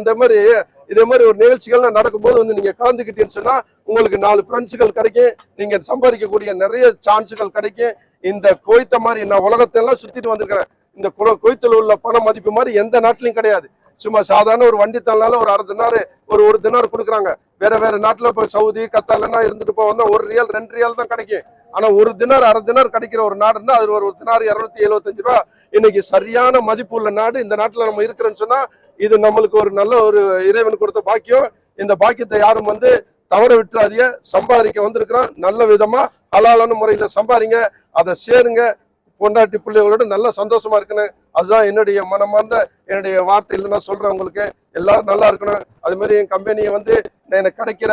Speaker 3: இதே மாதிரி ஒரு நிகழ்ச்சிகள்லாம் நடக்கும்போது நீங்க கலந்துக்கிட்டீங்கன்னு சொன்னா உங்களுக்கு 4 ஃப்ரெண்ட்ஸுகள் கிடைக்கும். நீங்க சம்பாதிக்கக்கூடிய நிறைய சான்ஸுகள் கிடைக்கும். இந்த கோயத்த மாதிரி நான் உலகத்தெல்லாம் சுத்திட்டு வந்திருக்கிறேன். இந்த கோயத்தில் உள்ள பண மதிப்பு மாதிரி எந்த நாட்டிலையும் கிடையாது. சும்மா சாதாரண ஒரு வண்டி தள்ளால ஒரு 1/2 தினார் ஒரு தினார் கொடுக்குறாங்க. வேற நாட்டுல இப்போ சவுதி கத்தாலன்னா இருந்துட்டு போவா 1 ரியால் 2 ரியால் தான் கிடைக்கும். ஆனா 1 தினார் 1/2 தினார் கிடைக்கிற ஒரு நாடுன்னா அது ஒரு தினார் 275 ரூபா. இன்னைக்கு சரியான மதிப்பு உள்ள நாடு இந்த நாட்டுல நம்ம இருக்கிறோன்னு சொன்னா இது நம்மளுக்கு ஒரு நல்ல ஒரு இறைவன் கொடுத்த பாக்கியம். இந்த பாக்கியத்தை யாரும் தவற விட்டுறாதீங்க. சம்பாதிக்க வந்திருக்கிறோம், நல்ல விதமா ஹலாலான முறையில சம்பாதிங்க, அதை சேருங்க. பொண்டாட்டி பிள்ளைகளோட நல்ல சந்தோஷமா இருக்கணும். அதுதான் என்னுடைய மனமார்ந்த என்னுடைய வார்த்தையில நான் சொல்றேன். உங்களுக்கு எல்லாரும் நல்லா இருக்கணும். அது மாதிரி என் கம்பெனியை எனக்கு கிடைக்கிற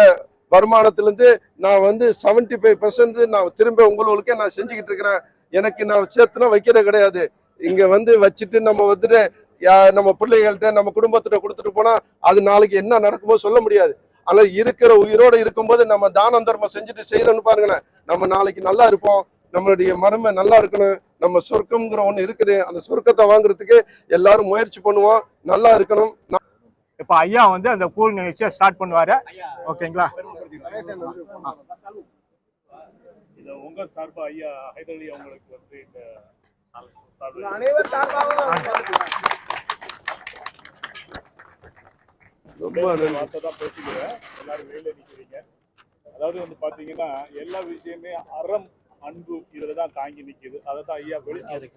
Speaker 3: வருமானத்திலிருந்து நான் 75% நான் திரும்ப உங்களுக்கே நான் செஞ்சுக்கிட்டு இருக்கிறேன். எனக்கு நான் சேர்த்துனா வைக்கிறது கிடையாது. இங்க வச்சுட்டு நம்ம நம்ம பிள்ளைகள்கிட்ட நம்ம குடும்பத்திட்ட கொடுத்துட்டு போனா அது நாளைக்கு என்ன நடக்குமோ சொல்ல முடியாது. ஆனா இருக்கிற உயிரோட இருக்கும்போது நம்ம தானம் தர்மம் செஞ்சுட்டு செய்யறோம்னு பாருங்களேன், நம்ம நாளைக்கு நல்லா இருப்போம். நம்மளுடைய மருமை நல்லா இருக்கணும். நம்ம சொர்க்கம்ங்கிற ஒண்ணு இருக்குது. அந்த சொர்க்கத்தை வாங்குறதுக்கு எல்லாரும் முயற்சி பண்ணுவோம். நல்லா இருக்கணும்.
Speaker 2: இப்ப ஐயா அந்த கூழ் நிகழ்ச்சியை ஸ்டார்ட் பண்ணுவாரு. ஓகேங்களா?
Speaker 7: உங்க சார்பா ஐயா ஹைதர் அலி அவங்களுக்கு இந்த
Speaker 6: அனைவர் சார்பாகவும்
Speaker 3: ரொம்ப நன்றி.
Speaker 7: வார்த்தை தான் பேசிக்கிறேன். எல்லாரும் வெளியில நிக்கிறீங்க. அதாவது வந்து பாத்தீங்கன்னா எல்லா விஷயமே அறம் அன்பு இதுல தான் தாங்கி நிக்குது. அதை தான் ஐயா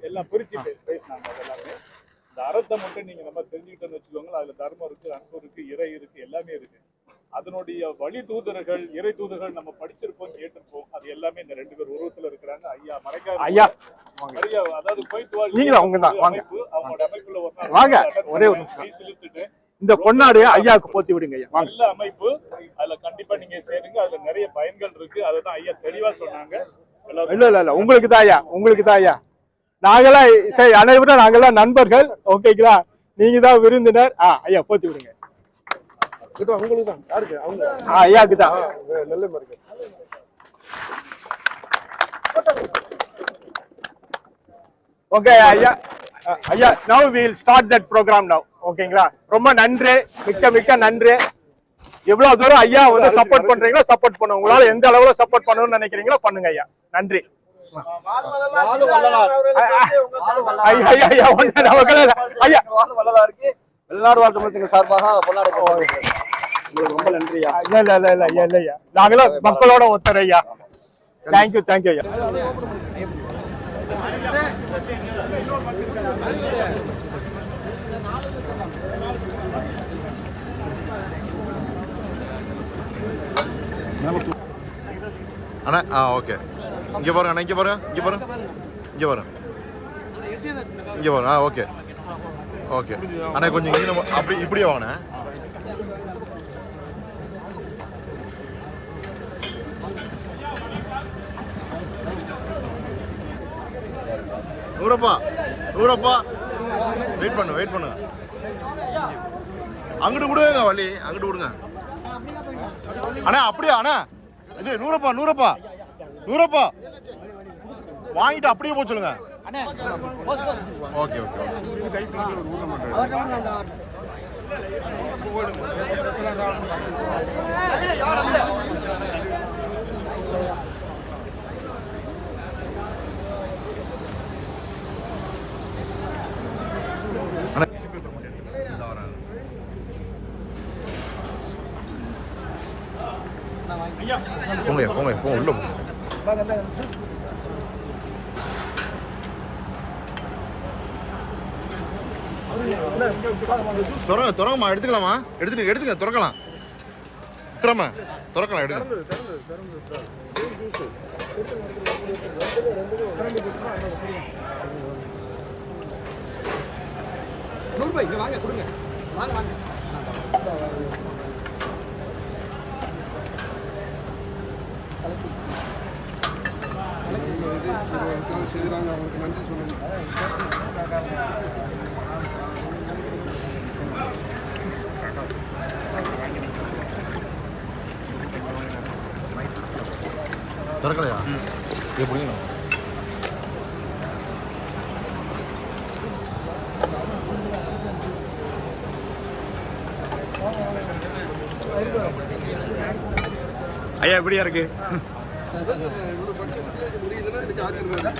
Speaker 7: எல்லாம் பிரிச்சு பேசினாங்க. எல்லாமே இந்த அறத்தை மட்டும் நீங்க நம்ம தெரிஞ்சுக்கிட்டோன்னு வச்சுக்கோங்களேன். அதுல தர்மம் இருக்கு, அன்பு இருக்கு, இறை இருக்கு, எல்லாமே இருக்கு. அதனுடைய வழி தூதர்கள், இறை தூதர்கள் நம்ம படிச்சிருப்போம், கேட்டிருப்போம். அது எல்லாமே இந்த 2 பேர் உருவத்துல இருக்கிறாங்க. ஐயா மறைக்காத
Speaker 5: ஐயா
Speaker 7: ஐயா அதாவது போயிட்டு
Speaker 5: நீங்க அவங்க தான் வாங்க
Speaker 7: அவங்களோட அமைப்புல ஒரு நாள்
Speaker 5: வாங்க ஒரே ஒரு
Speaker 7: செலுத்திட்டு
Speaker 5: இந்த பொன்னாடு ஐயாவுக்கு போத்தி விடுங்க ஐயா வாங்க.
Speaker 7: நல்ல அமைப்பு. அதுல கண்டிப்பா நீங்க சேருங்க. அதுல நிறைய பயன்கள் இருக்கு. அதுதான் ஐயா தெளிவா சொன்னாங்க.
Speaker 5: இல்ல உங்களுக்கு தான் ஐயா, உங்களுக்கு தான் ஐயா. நாங்கெல்லாம் சரி அனைவரும் நாங்கெல்லாம் நண்பர்கள். ஓகேங்களா? நீங்க தான் விருந்தினர். ஐயா போத்தி விடுங்க.
Speaker 3: உங்களுக்கு தான் யாருக்கு அவங்க
Speaker 5: ஐயாவுக்கு தான்.
Speaker 3: நல்ல மாதிரி
Speaker 5: ஓகே ஐயா. ஐயா now we will start that program now. ஓகேங்களா? ரொம்ப நன்றி, மிக்க நன்றி. எவ்வளவு தூரம் ஐயா வந்து சப்போர்ட் பண்றீங்களோ சப்போர்ட் பண்ணுங்க. உங்களால எந்த அளவுல சப்போர்ட் பண்ணணும்னு நினைக்கிறீங்களோ பண்ணுங்க ஐயா. நன்றி. ஐயா
Speaker 8: வெளிநாடு வாழ் தமிழ் சார்பாக பொன்னாடை உங்களுக்கு ரொம்ப நன்றி.
Speaker 5: இல்ல நாங்களும் மக்களோட ஒத்தர் ஐயா. தேங்க்யூ ஐயா.
Speaker 4: அண்ணா ஓகே. இங்கே பாருங்க அண்ணா, இங்கே பாருங்க, இங்கே பாருங்க, இங்கே பாருங்க, இங்கே பாருங்க. ஓகே ஓகே அண்ணா, கொஞ்சம் இங்கே அப்படி இப்படியே வாங்கண்ணே. நூறப்பா வெயிட் பண்ணுங்க. அங்கிட்டு விடுங்க வள்ளி, அங்கிட்டு விடுங்க அண்ணா. அப்படியே அண்ணா, இது நூறப்பா வாங்கிட்டு அப்படியே போக சொல்லுங்க. ஓகே போங்க உள்ள திறங்கம்மா. எடுத்துக்கலாமா? எடுத்துங்க திறக்கலாம். திறக்கலாம் எடுங்க.
Speaker 5: வாங்க கொடுங்க. வாங்க
Speaker 3: செய்கிறாங்க. அவங்களுக்கு நன்றி சொல்லணும்.
Speaker 4: திறக்கலையா? எப்படிங்க
Speaker 5: ஐயா எப்படியா இருக்கு?
Speaker 3: முடியுதுன்னா எனக்கு ஆச்சரியமா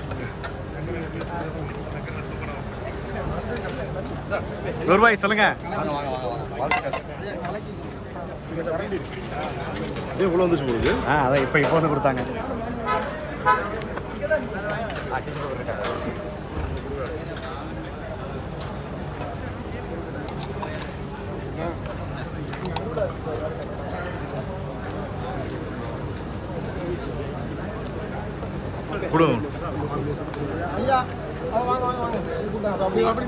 Speaker 5: ரூபாய் சொல்லுங்க.
Speaker 4: இவ்வளோ வந்துச்சு போகுது.
Speaker 5: அதான் இப்போ வந்து கொடுத்தாங்க.
Speaker 4: கொடுங்க.
Speaker 1: ஐயா வாங்க அப்படி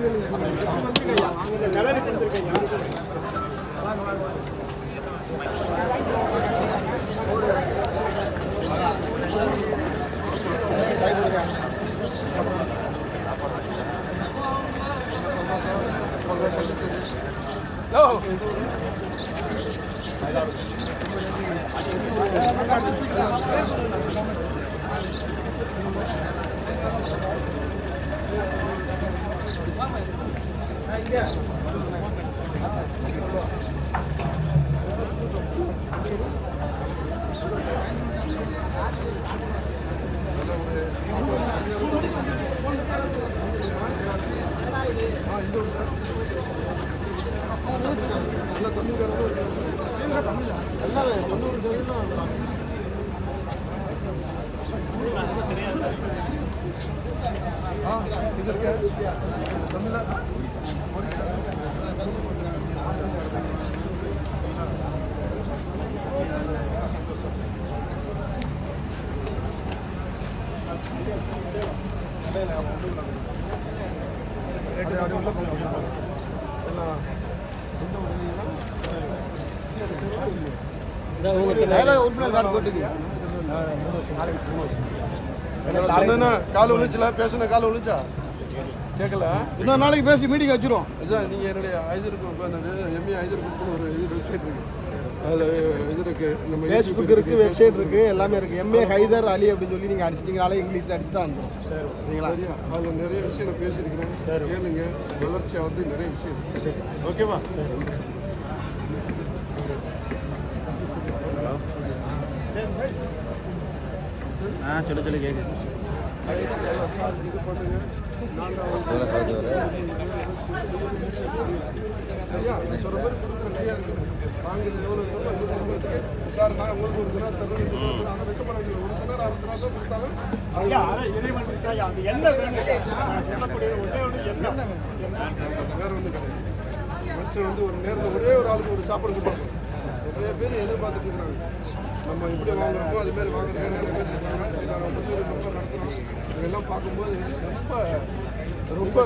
Speaker 3: வந்திருக்கேன் தமிழ சொன்னா கால விழுச்சுல பேசுன கால விழுச்சா கேட்கல.
Speaker 6: இன்னொரு நாளைக்கு பேசி மீட்டிங் வச்சிருவோம்.
Speaker 3: இதுதான் நீங்கள் என்னுடைய ஐதருக்கு எம்ஏ ஐதருக்கு ஒரு இது வெப்சைட் இருக்கு, அதில் இது இருக்கு, நம்ம
Speaker 1: ஃபேஸ்புக் இருக்கு, வெப்சைட் இருக்கு, எல்லாமே இருக்கு. எம்ஏ ஹைதர் அலி அப்படின்னு சொல்லி நீங்க அடிச்சிட்டீங்கனாலே இங்கிலீஷ்ல அடிச்சு தான் வந்துடும். சரிங்களா?
Speaker 3: அதில் நிறைய விஷயம் நான் பேசியிருக்கிறேன். கேளுங்க, வளர்ச்சியாக வந்து நிறைய விஷயம். ஓகேவா?
Speaker 8: சொல்லு சொல்லு கேட்கு.
Speaker 3: சரியா? சொல்ற மாதிரி கொடுக்குற கையா இருக்குது. வாங்குறது எவ்வளோ இருக்கோ சார் நான் உங்களுக்கு ஒரு தினம் தருவேன். ஆனால் வைக்கப்படாது. ஒரு தினம் அரை தினம் தான் கொடுத்தாலும் வேற ஒன்றும் கிடையாது. மனுஷன் வந்து ஒரு நேரத்தில் ஒரே ஒரு ஆளுக்கு ஒரு சாப்பாடு கொடுப்பாங்க. நிறைய பேர் எதிர்பார்த்துட்டு இருக்கிறாங்க. நம்ம எப்படி வாங்குறோமோ அது மாதிரி வாங்குறதுக்கு நிறைய பேர் இருக்காங்க. நாங்கள் வந்து ரொம்ப நடத்துகிறோம். இதெல்லாம் பார்க்கும்போது ரொம்ப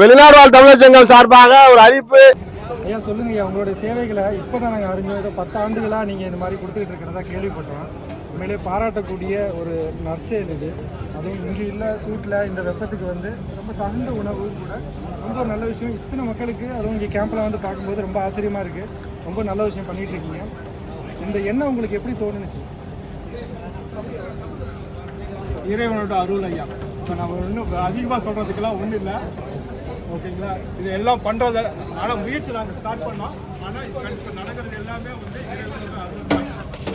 Speaker 5: வெளிநாடு வாழ் தமிழர் சங்கம் சார்பாக ஒரு அறிவிப்பு.
Speaker 9: ஐயா சொல்லுங்க ஐயா, உங்களுடைய சேவைகளை இப்போ தான் நாங்கள் அறிஞ்சோம். ஏதோ 10 ஆண்டுகளாக நீங்கள் இந்த மாதிரி கொடுத்துக்கிட்டு இருக்கிறதா கேள்விப்பட்டோம். உண்மையிலே பாராட்டக்கூடிய ஒரு நற்செயல் இது. அதுவும் இங்கே இல்லை சூட்டில் இந்த வெப்பத்துக்கு வந்து ரொம்ப தகுந்த உணவு கூட ரொம்ப ஒரு நல்ல விஷயம். இத்தனை மக்களுக்கு அதுவும் இங்கே கேம்பில் வந்து பார்க்கும்போது ரொம்ப ஆச்சரியமாக இருக்குது. ரொம்ப நல்ல விஷயம் பண்ணிகிட்டு இருக்கீங்க. இந்த எண்ணம் உங்களுக்கு எப்படி தோணுச்சு?
Speaker 2: இறைவனோட அருள் ஐயா. இப்போ நம்ம இன்னும் அதிகமாக சொல்கிறதுக்கெல்லாம் ஒன்றும் இல்லை. ஓகேங்களா? இது எல்லாம் பண்ணுறத ஆனால் முயற்சி நாங்கள் ஸ்டார்ட் பண்ணோம். ஆனால் இப்போ நடக்கிறது எல்லாமே வந்து இறைவனோட அருள் தான்.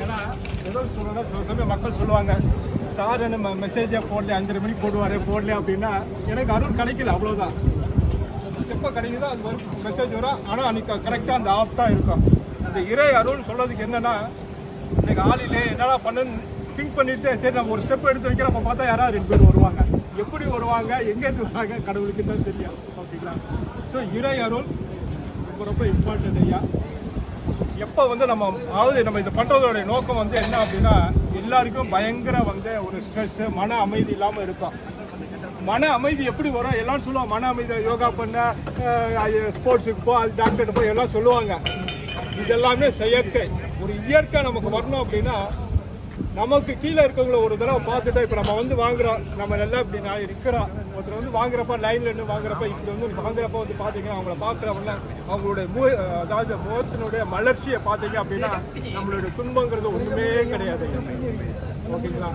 Speaker 2: ஏன்னா ஏதோ சொல்கிறதா சில சமயம் மக்கள் சொல்லுவாங்க, சார் என்ன மெசேஜாக போடல, 5:30 மணிக்கு போடல அப்படின்னா எனக்கு அருள் கிடைக்கல, அவ்வளோதான். எப்போ கிடைக்குதோ அது வரும், மெசேஜ் வரும். ஆனால் அன்றைக்கி கரெக்டாக அந்த ஆப் தான் இருக்கும். இந்த இறை அருள்னு சொல்கிறதுக்கு என்னென்னா, இன்றைக்கி ஆளிலே என்னடா பண்ணுன்னு திங்க் பண்ணிவிட்டு சரி நம்ம ஒரு ஸ்டெப் எடுத்து வைக்கிறோம். அப்போ பார்த்தா யாராவது 2 பேர் வருவாங்க. எப்படி வருவாங்க, எங்கேருந்து வருவாங்க, கடவுளுக்கு தான் தெரியும். ஓகேங்களா? ஸோ இறை அருள் ரொம்ப ரொம்ப இம்பார்ட்டன்ட் ஐயா. எப்போ வந்து நம்ம இதை பண்ணுறதோடைய நோக்கம் வந்து என்ன அப்படின்னா, எல்லாருக்கும் பயங்கர வந்து ஒரு ஸ்ட்ரெஸ்ஸு, மன அமைதி இல்லாமல் இருக்கும். மன அமைதி எப்படி வரும்? எல்லாரும் சொல்லுவாங்க மன அமைதி யோகா பண்ண, ஸ்போர்ட்ஸுக்கு போ, அது டாக்டர்கிட்ட போய் எல்லாம் சொல்லுவாங்க. இதெல்லாமே செயற்கை. ஒரு இயற்கை நமக்கு வரணும் அப்படின்னா நமக்கு கீழே இருக்கவங்கள ஒரு தடவை பார்த்துட்டா, இப்போ நம்ம வந்து வாங்குறோம், நம்ம எல்லாம் இப்படி நான் இருக்கிறோம். ஒருத்தர் வந்து வாங்குறப்ப லைனில் இருந்து வாங்குறப்ப இப்படி வந்து வாங்குறப்ப வந்து பார்த்தீங்கன்னா அவங்கள பார்க்குறவங்க அவங்களுடைய அதாவது முகத்தினுடைய மலர்ச்சியை பார்த்தீங்க அப்படின்னா நம்மளுடைய துன்பங்கிறது ஒன்றுமே கிடையாது. ஓகேங்களா?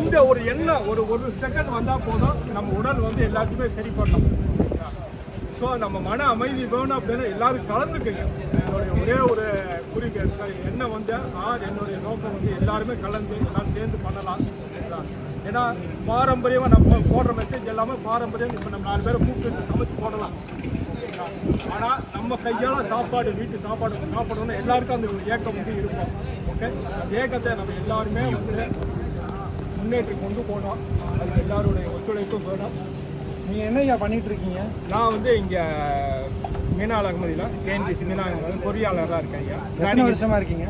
Speaker 2: இந்த ஒரு எண்ணம் ஒரு செகண்ட் வந்தால் போதும், நம்ம உடல் வந்து எல்லாத்தையுமே சரி பண்ணணும். ஸோ நம்ம மன அமைதி வேணும் அப்படின்னா எல்லாரும் கலந்துக்குங்க. என்னுடைய ஒரே ஒரு குறிக்கோள் எண்ணம் வந்து என்னுடைய நோக்கம் வந்து எல்லாருமே கலந்து எல்லாரும் சேர்ந்து பண்ணலாம். ஏன்னா பாரம்பரியமாக நம்ம போடுற மெசேஜ் எல்லாமே பாரம்பரியம். இப்போ நம்ம 4 பேரை கூப்பிட்டு சமைச்சு போடலாம். ஆனால் நம்ம கையால் சாப்பாடு, வீட்டு சாப்பாடு சாப்பிடணும்னு எல்லாருக்கும் அந்த ஒரு ஏக்கம் வந்து இருக்கும். ஓகே, அந்த ஏக்கத்தை நம்ம எல்லாருமே வந்து முன்னேற்றி கொண்டு போனோம். அதுக்கு எல்லாருடைய ஒத்துழைப்பும் வேணும்.
Speaker 9: நீங்கள் என்ன ஐயா பண்ணிகிட்டு இருக்கீங்க?
Speaker 2: நான் வந்து இங்கே மீனாள் அகமதியில் கேஎன்டிசி மீனாள் பொறியாளராக இருக்கேன் ஐயா.
Speaker 9: எத்தனை வருஷமாக இருக்கீங்க?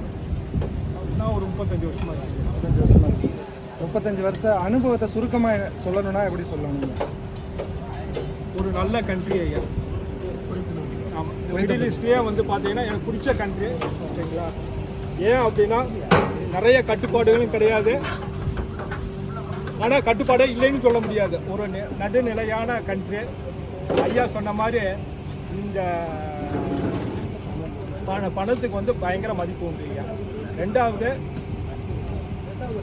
Speaker 2: நான் ஒரு 35 வருஷமாக இருக்கேன்.
Speaker 9: 35 வருஷமாக இருக்கீங்க. 35 வருஷ அனுபவத்தை சுருக்கமாக சொல்லணும்னா எப்படி சொல்லணும்?
Speaker 2: ஒரு நல்ல கண்ட்ரி ஐயா. ஆமாம், மிடில் ஈஸ்ட்லேயே வந்து பார்த்தீங்கன்னா எனக்கு பிடிச்ச கண்ட்ரி. ஓகேங்களா? ஏன் அப்படின்னா நிறைய கட்டுப்பாடுகளும் கிடையாது, ஆனால் கட்டுப்பாடே இல்லைன்னு சொல்ல முடியாது. ஒரு நடுநிலையான கண்ட்ரி. ஐயா சொன்ன மாதிரி இந்த பணத்துக்கு வந்து பயங்கர மதிப்பு உண்டு ஐயா. 2வது,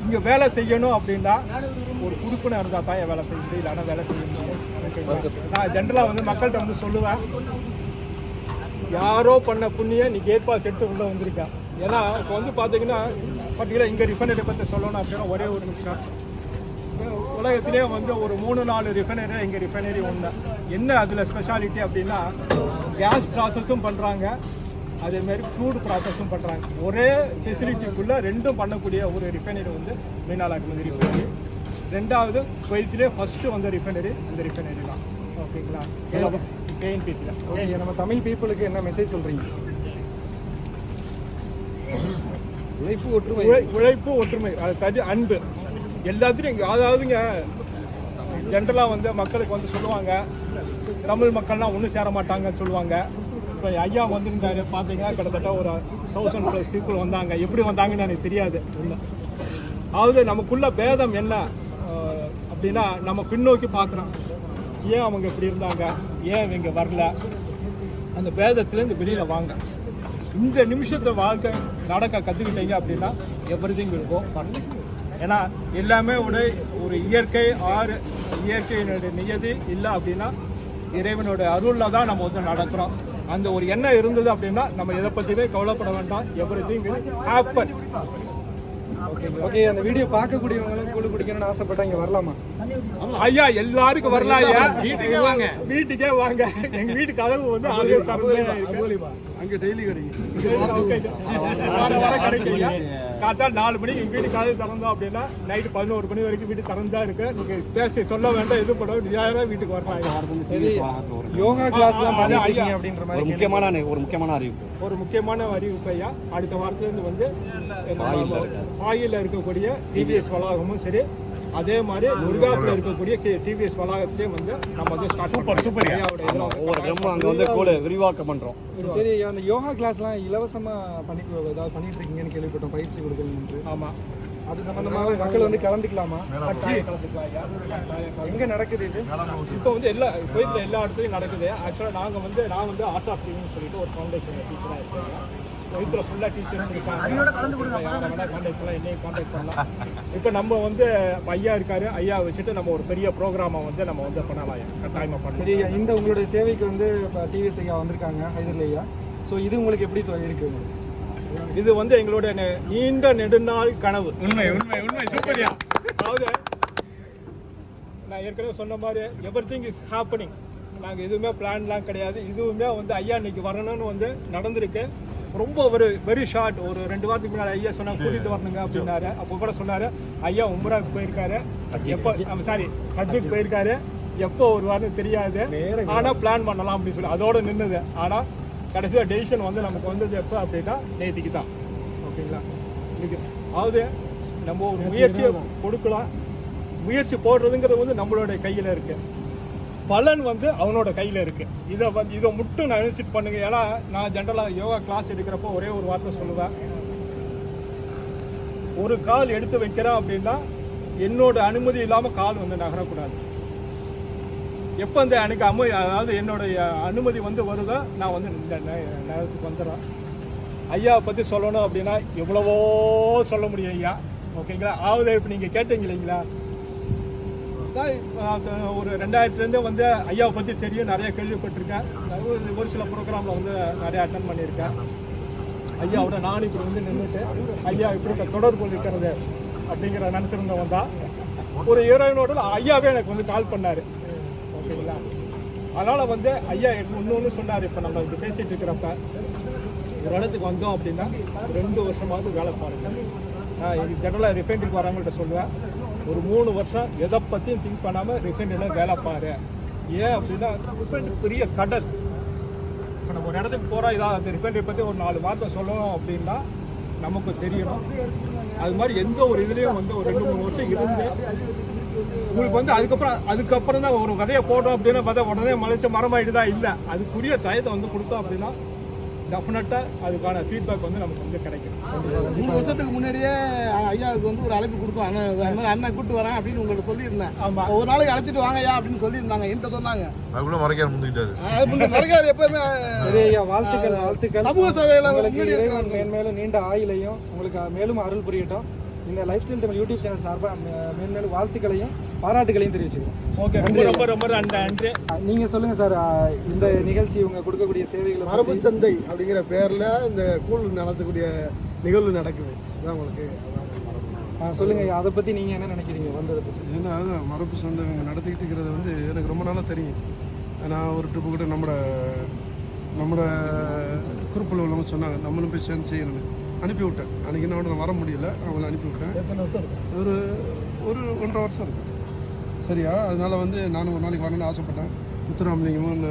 Speaker 2: இங்கே வேலை செய்யணும் அப்படின்னா ஒரு குடுப்பினர் இருந்தால் தான் வேலை செய்ய முடியும், இல்லைன்னா வேலை செய்ய முடியும். நான் ஜென்ரலாக வந்து மக்கள்கிட்ட வந்து சொல்லுவேன், யாரோ பண்ண புண்ணியம் நீ கேட் பாஸ் எடுத்து உள்ளே வந்திருக்கேன். ஏன்னா இப்போ வந்து பார்த்தீங்கன்னா பார்த்தீங்கன்னா இங்கே ரிஃபைனரி பற்றி சொல்லணும் அப்படின்னா ஒரே ஒரு நிமிஷம். உலகத்திலே வந்து ஒரு 3-4 ரிஃபைனரி, இங்கே ரிஃபைனரி ஒன்று. என்ன அதில் ஸ்பெஷாலிட்டி அப்படின்னா கேஸ் ப்ராசஸும் பண்ணுறாங்க, அதேமாரி க்ரூட் ப்ராசஸும் பண்ணுறாங்க. ஒரே ஃபெசிலிட்டிக்குள்ளே 2ம் பண்ணக்கூடிய ஒரு ரிஃபைனரி வந்து மீனாள் அகமதி ரிஃபைனரி.
Speaker 5: ரெண்டாவது குவைத்திலே ஃபர்ஸ்ட்டு வந்த ரிஃபைனரி இந்த ரிஃபைனரி தான். ஓகேங்களா? கேஎன்பிசியில்.
Speaker 9: ஓகே, நம்ம தமிழ் பீப்புளுக்கு என்ன மெசேஜ் சொல்கிறீங்க?
Speaker 5: உழைப்பு ஒற்றுமை, அது தனி அன்பு எல்லாத்துலையும். அதாவதுங்க ஜென்ரலாக வந்து மக்களுக்கு வந்து சொல்லுவாங்க தமிழ் மக்கள்லாம் ஒன்றும் சேர மாட்டாங்கன்னு சொல்லுவாங்க. இப்போ ஐயா வந்துருந்தாரு பார்த்தீங்கன்னா கிட்டத்தட்ட ஒரு 1000+ பீப்புள் வந்தாங்க. எப்படி வந்தாங்கன்னு எனக்கு தெரியாது. அதாவது நமக்குள்ள பேதம் என்ன அப்படின்னா நம்ம பின்னோக்கி பார்க்குறோம். ஏன் அவங்க இப்படி இருந்தாங்க, ஏன் இவங்க வரல, அந்த பேதத்துலேருந்து வெளியில் வாங்க. இந்த நிமிஷத்தை வாழ்க்கை நடக்க கற்றுக்கிட்டீங்க அப்படின்னா எவ்ரிதிங் வில் கோ பர்ஃபெக்ட். ஏன்னா எல்லாமே ஒரு இயற்கை இயற்கையினுடைய நியதி இல்லை அப்படின்னா இறைவனுடைய அருளில் தான் நம்ம வந்து நடக்கிறோம். அந்த ஒரு எண்ணம் இருந்தது அப்படின்னா நம்ம எதை பற்றியுமே கவலைப்பட வேண்டாம். Everything will happen.
Speaker 9: ஓகே, அந்த வீடியோ பார்க்கக்கூடியவங்களும் கூழ் குடிக்கணும்னு ஆசைப்பட்டா இங்கே வரலாமா?
Speaker 5: ஐயா எல்லாருக்கும் வரலாம் ஐயா. வீட்டுக்கே வாங்க, வீட்டுக்கே வாங்க. எங்க வீட்டு கதவு வந்து ஆல்வே திறந்தே
Speaker 3: அங்கே டெய்லி கிடைக்கும்.
Speaker 5: வர கிடைக்கும். காத்தா 4 மணிக்கு எங்க வீட்டு கதவு திறந்தோம் அப்படின்னா நைட்டு 11 மணி வரைக்கும் வீட்டு திறந்தா இருக்கு. நீங்க பேசி சொல்ல வேண்டாம், எது பண்ண நேரம் வீட்டுக்கு வரலாம்.
Speaker 9: சரி, யோகா கிளாஸ்லாம் பண்ணிருக்கீங்க அப்படின்ற மாதிரி
Speaker 8: ஒரு
Speaker 5: முக்கியமான அறிவிப்பு ஐயா. அடுத்த வாரத்துலேருந்து வந்து ஃபாயில் இருக்கக்கூடிய டிவிஎஸ் வளாகமும் சரி, அதே மாதிரி முருகாப்பில் இருக்கக்கூடிய டிவிஎஸ் வளாகத்திலேயே வந்து நம்ம வந்து
Speaker 8: விரிவாக்கம் பண்றோம்.
Speaker 9: சரி, அந்த யோகா கிளாஸ்லாம் இலவசமாக ஏதாவது பண்ணிட்டு இருக்கீங்கன்னு கேள்விப்பட்டோம், பயிற்சி கொடுக்கணும்னு.
Speaker 5: ஆமாம்,
Speaker 9: அது சம்பந்தமாக மக்கள் வந்து கலந்துக்கலாமா? எங்க நடக்குது இது?
Speaker 5: இப்போ வந்து குவைத்தில் எல்லா இடத்துலையும் நடக்குது. ஆக்சுவலாக நான் வந்து ஆர்ட் ஆஃப் லிவிங்னு சொல்லிட்டு ஒரு ஃபவுண்டேஷன் டீச்சராக இருக்கேன். குவைத்தில் ஃபுல்லாக டீச்சர்ஸ் இருக்காங்க. யாரை வேணால் கான்டாக்ட் பண்ணலாம், என்னையும் கான்டாக்ட் பண்ணலாம். இப்போ நம்ம வந்து ஐயா இருக்காரு, ஐயா வச்சுட்டு நம்ம ஒரு பெரிய ப்ரோக்ராமை வந்து நம்ம வந்து பண்ணலாம். கட்டாயமாக பண்ணலாம்.
Speaker 9: சரி, இந்த உங்களுடைய சேவைக்கு வந்து இப்போ டிவிஎஸ் ஐயா வந்திருக்காங்க, ஹைதர்லி ஐயா. ஸோ இது உங்களுக்கு எப்படி இருக்கு?
Speaker 5: இது வந்து எங்களுடைய நீண்ட நெடுநாள் கனவு.
Speaker 7: உண்மை உண்மை உண்மை சூப்பர்யா.
Speaker 5: அதாவது நான் ஏற்கனவே சொன்ன மாதிரி எவ்ரிதிங் இஸ் ஹேப்பனிங். நாங்கள் எதுவுமே பிளான்லாம் கிடையாது. இதுவுமே வந்து ஐயா இன்னைக்கு வரணும்னு வந்து நடந்திருக்கு. ரொம்ப ஒரு வெரி ஷார்ட், ஒரு 2 வாரத்துக்கு முன்னாடி ஐயா சொன்னாங்க கூட்டிகிட்டு வரணுங்க அப்படின்னாரு. அப்போ கூட சொன்னார் ஐயா உம்ராவுக்கு போயிருக்காரு, எப்போ ஹஜ்ஜுக்கு போயிருக்காரு, எப்போ வருவார்னு தெரியாது, ஆனால் பிளான் பண்ணலாம் அப்படின்னு சொல்லி அதோடு நின்றுது. ஆனால் கடைசியாக டெசிஷன் வந்து நமக்கு வந்தது எப்போ அப்படின்னா நேற்றுக்கு தான். ஓகேங்களா? இன்னைக்கு அதாவது நம்ம ஒரு முயற்சியை கொடுக்கலாம். முயற்சி போடுறதுங்கிறது வந்து நம்மளுடைய கையில் இருக்கு, பலன் வந்து அவனோட கையில் இருக்கு. இதை மட்டும் நான் இன்சிட் பண்ணுங்க. ஏன்னா நான் ஜென்ரலாக யோகா கிளாஸ் எடுக்கிறப்போ ஒரே ஒரு வார்த்தை சொல்லுவேன், ஒரு கால் எடுத்து வைக்கிறேன் அப்படின்னா என்னோட அனுமதி இல்லாமல் கால் வந்து நகரக்கூடாது. எப்போ அந்த எனக்கு அதாவது என்னுடைய அனுமதி வந்து வருதோ நான் வந்து இந்த நேரத்துக்கு வந்துடுறேன். ஐயாவை பற்றி சொல்லணும் அப்படின்னா எவ்வளவோ சொல்ல முடியும் ஐயா. ஓகேங்களா? ஆகுது. இப்போ நீங்கள் கேட்டீங்க இல்லைங்களா, ஒரு 2000 வந்து ஐயாவை பற்றி தெரியும், நிறைய கேள்விப்பட்டிருக்கேன். ஒரு சில ப்ரோக்ராமில் வந்து நிறைய அட்டன் பண்ணியிருக்கேன். ஐயாவோட நான் இப்படி வந்து நின்றுட்டு ஐயா இப்படி தொடர்பு இருக்கிறது அப்படிங்கிற நினச்சிருந்தவன் தான். ஒரு ஹீரோயினோட ஐயாவே எனக்கு வந்து கால் பண்ணார். ஓகேங்களா? அதனால் வந்து ஐயா இன்னொன்று சொன்னார். இப்போ நம்ம இது பேசிகிட்டு இருக்கிறப்ப ஒரு இடத்துக்கு வந்தோம் அப்படின்னா 2 வருஷமாவது வேலை பாருங்கள். இது ஜெனரலாக ரிஃபைனரிக்கு வரவங்கள்ட்ட சொல்லுவேன், ஒரு 3 வருஷம் எதை பற்றியும் திங்க் பண்ணாமல் ரிஃபைனரியில் வேலை பாரு. ஏன் அப்படின்னா ரிஃபைனரி பெரிய கடல். இப்போ நம்ம ஒரு இடத்துக்கு போகிறோம், இதாக அந்த ரிஃபைனரி பற்றி ஒரு 4 வார்த்தை சொல்லணும் அப்படின்னா நமக்கு தெரியணும். அது மாதிரி எந்த ஒரு இதுலேயும் வந்து ஒரு 2-3 வருஷம் இருந்து உங்களுக்கு வந்து அதுக்கப்புறம் தான் ஒரு விதையை போட்டோம் அப்படின்னா விதை உடனே மலைச்ச மரமாயிட்டு தான் இல்லை. அதுக்குரிய டயத்தை வந்து கொடுத்தோம் அப்படின்னா டெஃபினட்டாக அதுக்கான ஃபீட்பேக் வந்து நமக்கு வந்து கிடைக்கும்.
Speaker 6: 3 வருஷத்துக்கு முன்னாடியே ஐயாவுக்கு வந்து ஒரு அழைப்பு கொடுத்தோம், அண்ணன் கூப்பிட்டு வரேன் அப்படின்னு உங்கள்கிட்ட சொல்லியிருந்தேன்.
Speaker 5: ஆமாம்,
Speaker 6: ஒரு நாளைக்கு அழைச்சிட்டு வாங்க ஐயா அப்படின்னு சொல்லியிருந்தாங்க. என்கிட்ட சொன்னாங்க.
Speaker 4: அதுக்குள்ள மறைக்கார் முந்திக்கிட்டாரு.
Speaker 6: மறைக்கார் எப்பவுமே.
Speaker 9: சரி ஐயா, வாழ்த்துக்கள்.
Speaker 6: சமூக சேவையில்
Speaker 9: இறைவன் மேன்மேலும் நீண்ட ஆயுளையும் உங்களுக்கு மேலும் அருள் புரியட்டும். இந்த life style Tamil YouTube channel சார்பாக மேன்மேலும் வாழ்த்துக்களையும் பாராட்டுகளையும் தெரிவிச்சுக்கிறோம்.
Speaker 5: ஓகே, ரொம்ப ரொம்ப நன்றி.
Speaker 9: நீங்கள் சொல்லுங்கள் சார், இந்த நிகழ்ச்சி இவங்க கொடுக்கக்கூடிய சேவைகளை
Speaker 1: மரபு சந்தை அப்படிங்கிற பேரில் இந்த கூழ் நடத்தக்கூடிய நிகழ்வு நடக்குது. அதான் உங்களுக்கு
Speaker 9: சொல்லுங்கள், அதை பற்றி நீங்கள் என்ன நினைக்கிறீங்க வந்ததை பற்றி?
Speaker 3: ஏன்னா மரபு சந்தை இவங்க நடத்திக்கிட்டு இருக்கிறது வந்து எனக்கு ரொம்ப நாளாக தெரியும். நான் ஒரு ட்ரிப்பு கூட நம்மளோட குரூப்பில் உள்ளவங்க சொன்னாங்க நம்மளும் போய் சேர்ந்து செய்யணும்னு. அனுப்பி விட்டேன். அன்றைக்கி நான் வர முடியல, அவங்கள அனுப்பி விட்டேன்.
Speaker 1: எத்தனை வருஷம்
Speaker 3: ஒரு ஒரு 1.5 வருஷம் இருக்கு. சரியா? அதனால வந்து நானும் ஒரு நாளைக்கு வரணும்னு ஆசைப்பட்டேன். முத்துராமலிங்கமும்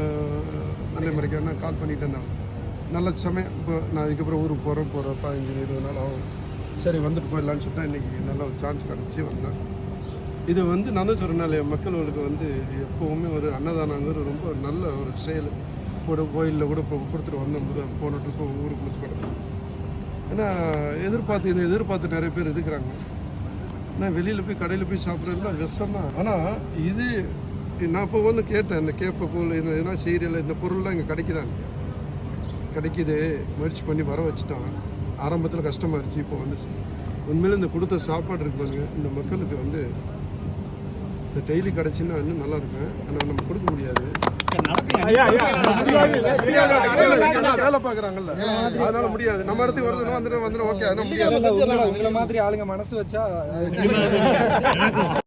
Speaker 3: வெள்ளைமறைக்கான கால் பண்ணிட்டேன். நான் நல்ல சமயம். இப்போ நான் இதுக்கப்புறம் ஊருக்கு போகிறேன் 15-20 நாள் ஆகும். சரி வந்துட்டு போயிடலான்னு சொல்லிட்டு இன்றைக்கி நல்ல ஒரு சான்ஸ் கிடச்சி வந்தேன். இது வந்து நான் தான் சொன்னேன், மக்களுக்கு வந்து எப்போவுமே ஒரு அன்னதானங்கிற ரொம்ப நல்ல ஒரு செயல். கூட கோயிலில் கூட இப்போ கொடுத்துட்டு வந்தோம். போன ட்ரிப்பு ஊருக்கு முத்து கிடக்கும். ஏன்னா எதிர்பார்த்து நிறைய பேர் இருக்கிறாங்க. நான் வெளியில் போய் கடையில் போய் சாப்பிட்றதுலாம் விஷம் தான். ஆனால் இது நான் இப்போ வந்து கேட்டேன், இந்த கேப்பை போல் இந்த இதெல்லாம் செய்யறதில்ல, இந்த பொருள்லாம் இங்கே கிடைக்குது முயற்சி பண்ணி வர வச்சுட்டான். ஆரம்பத்தில் கஷ்டமாக இருந்துச்சு, இப்போ வந்துச்சு. உண்மையில இந்த கொடுத்த சாப்பாடு இருப்பாங்க இந்த மக்களுக்கு வந்து இந்த டெய்லி கிடச்சின்னா இன்னும் நல்லா இருக்கும். ஆனால் நம்ம கொடுக்க முடியாது. வேலை பார்க்குறாங்கல்ல, அதனால முடியாது. நம்ம இடத்துக்கு வருதுன்னா வந்துடும் ஓகே, அதனால முடியாது.
Speaker 9: உங்களை மாதிரி ஆளுங்க மனசு வச்சா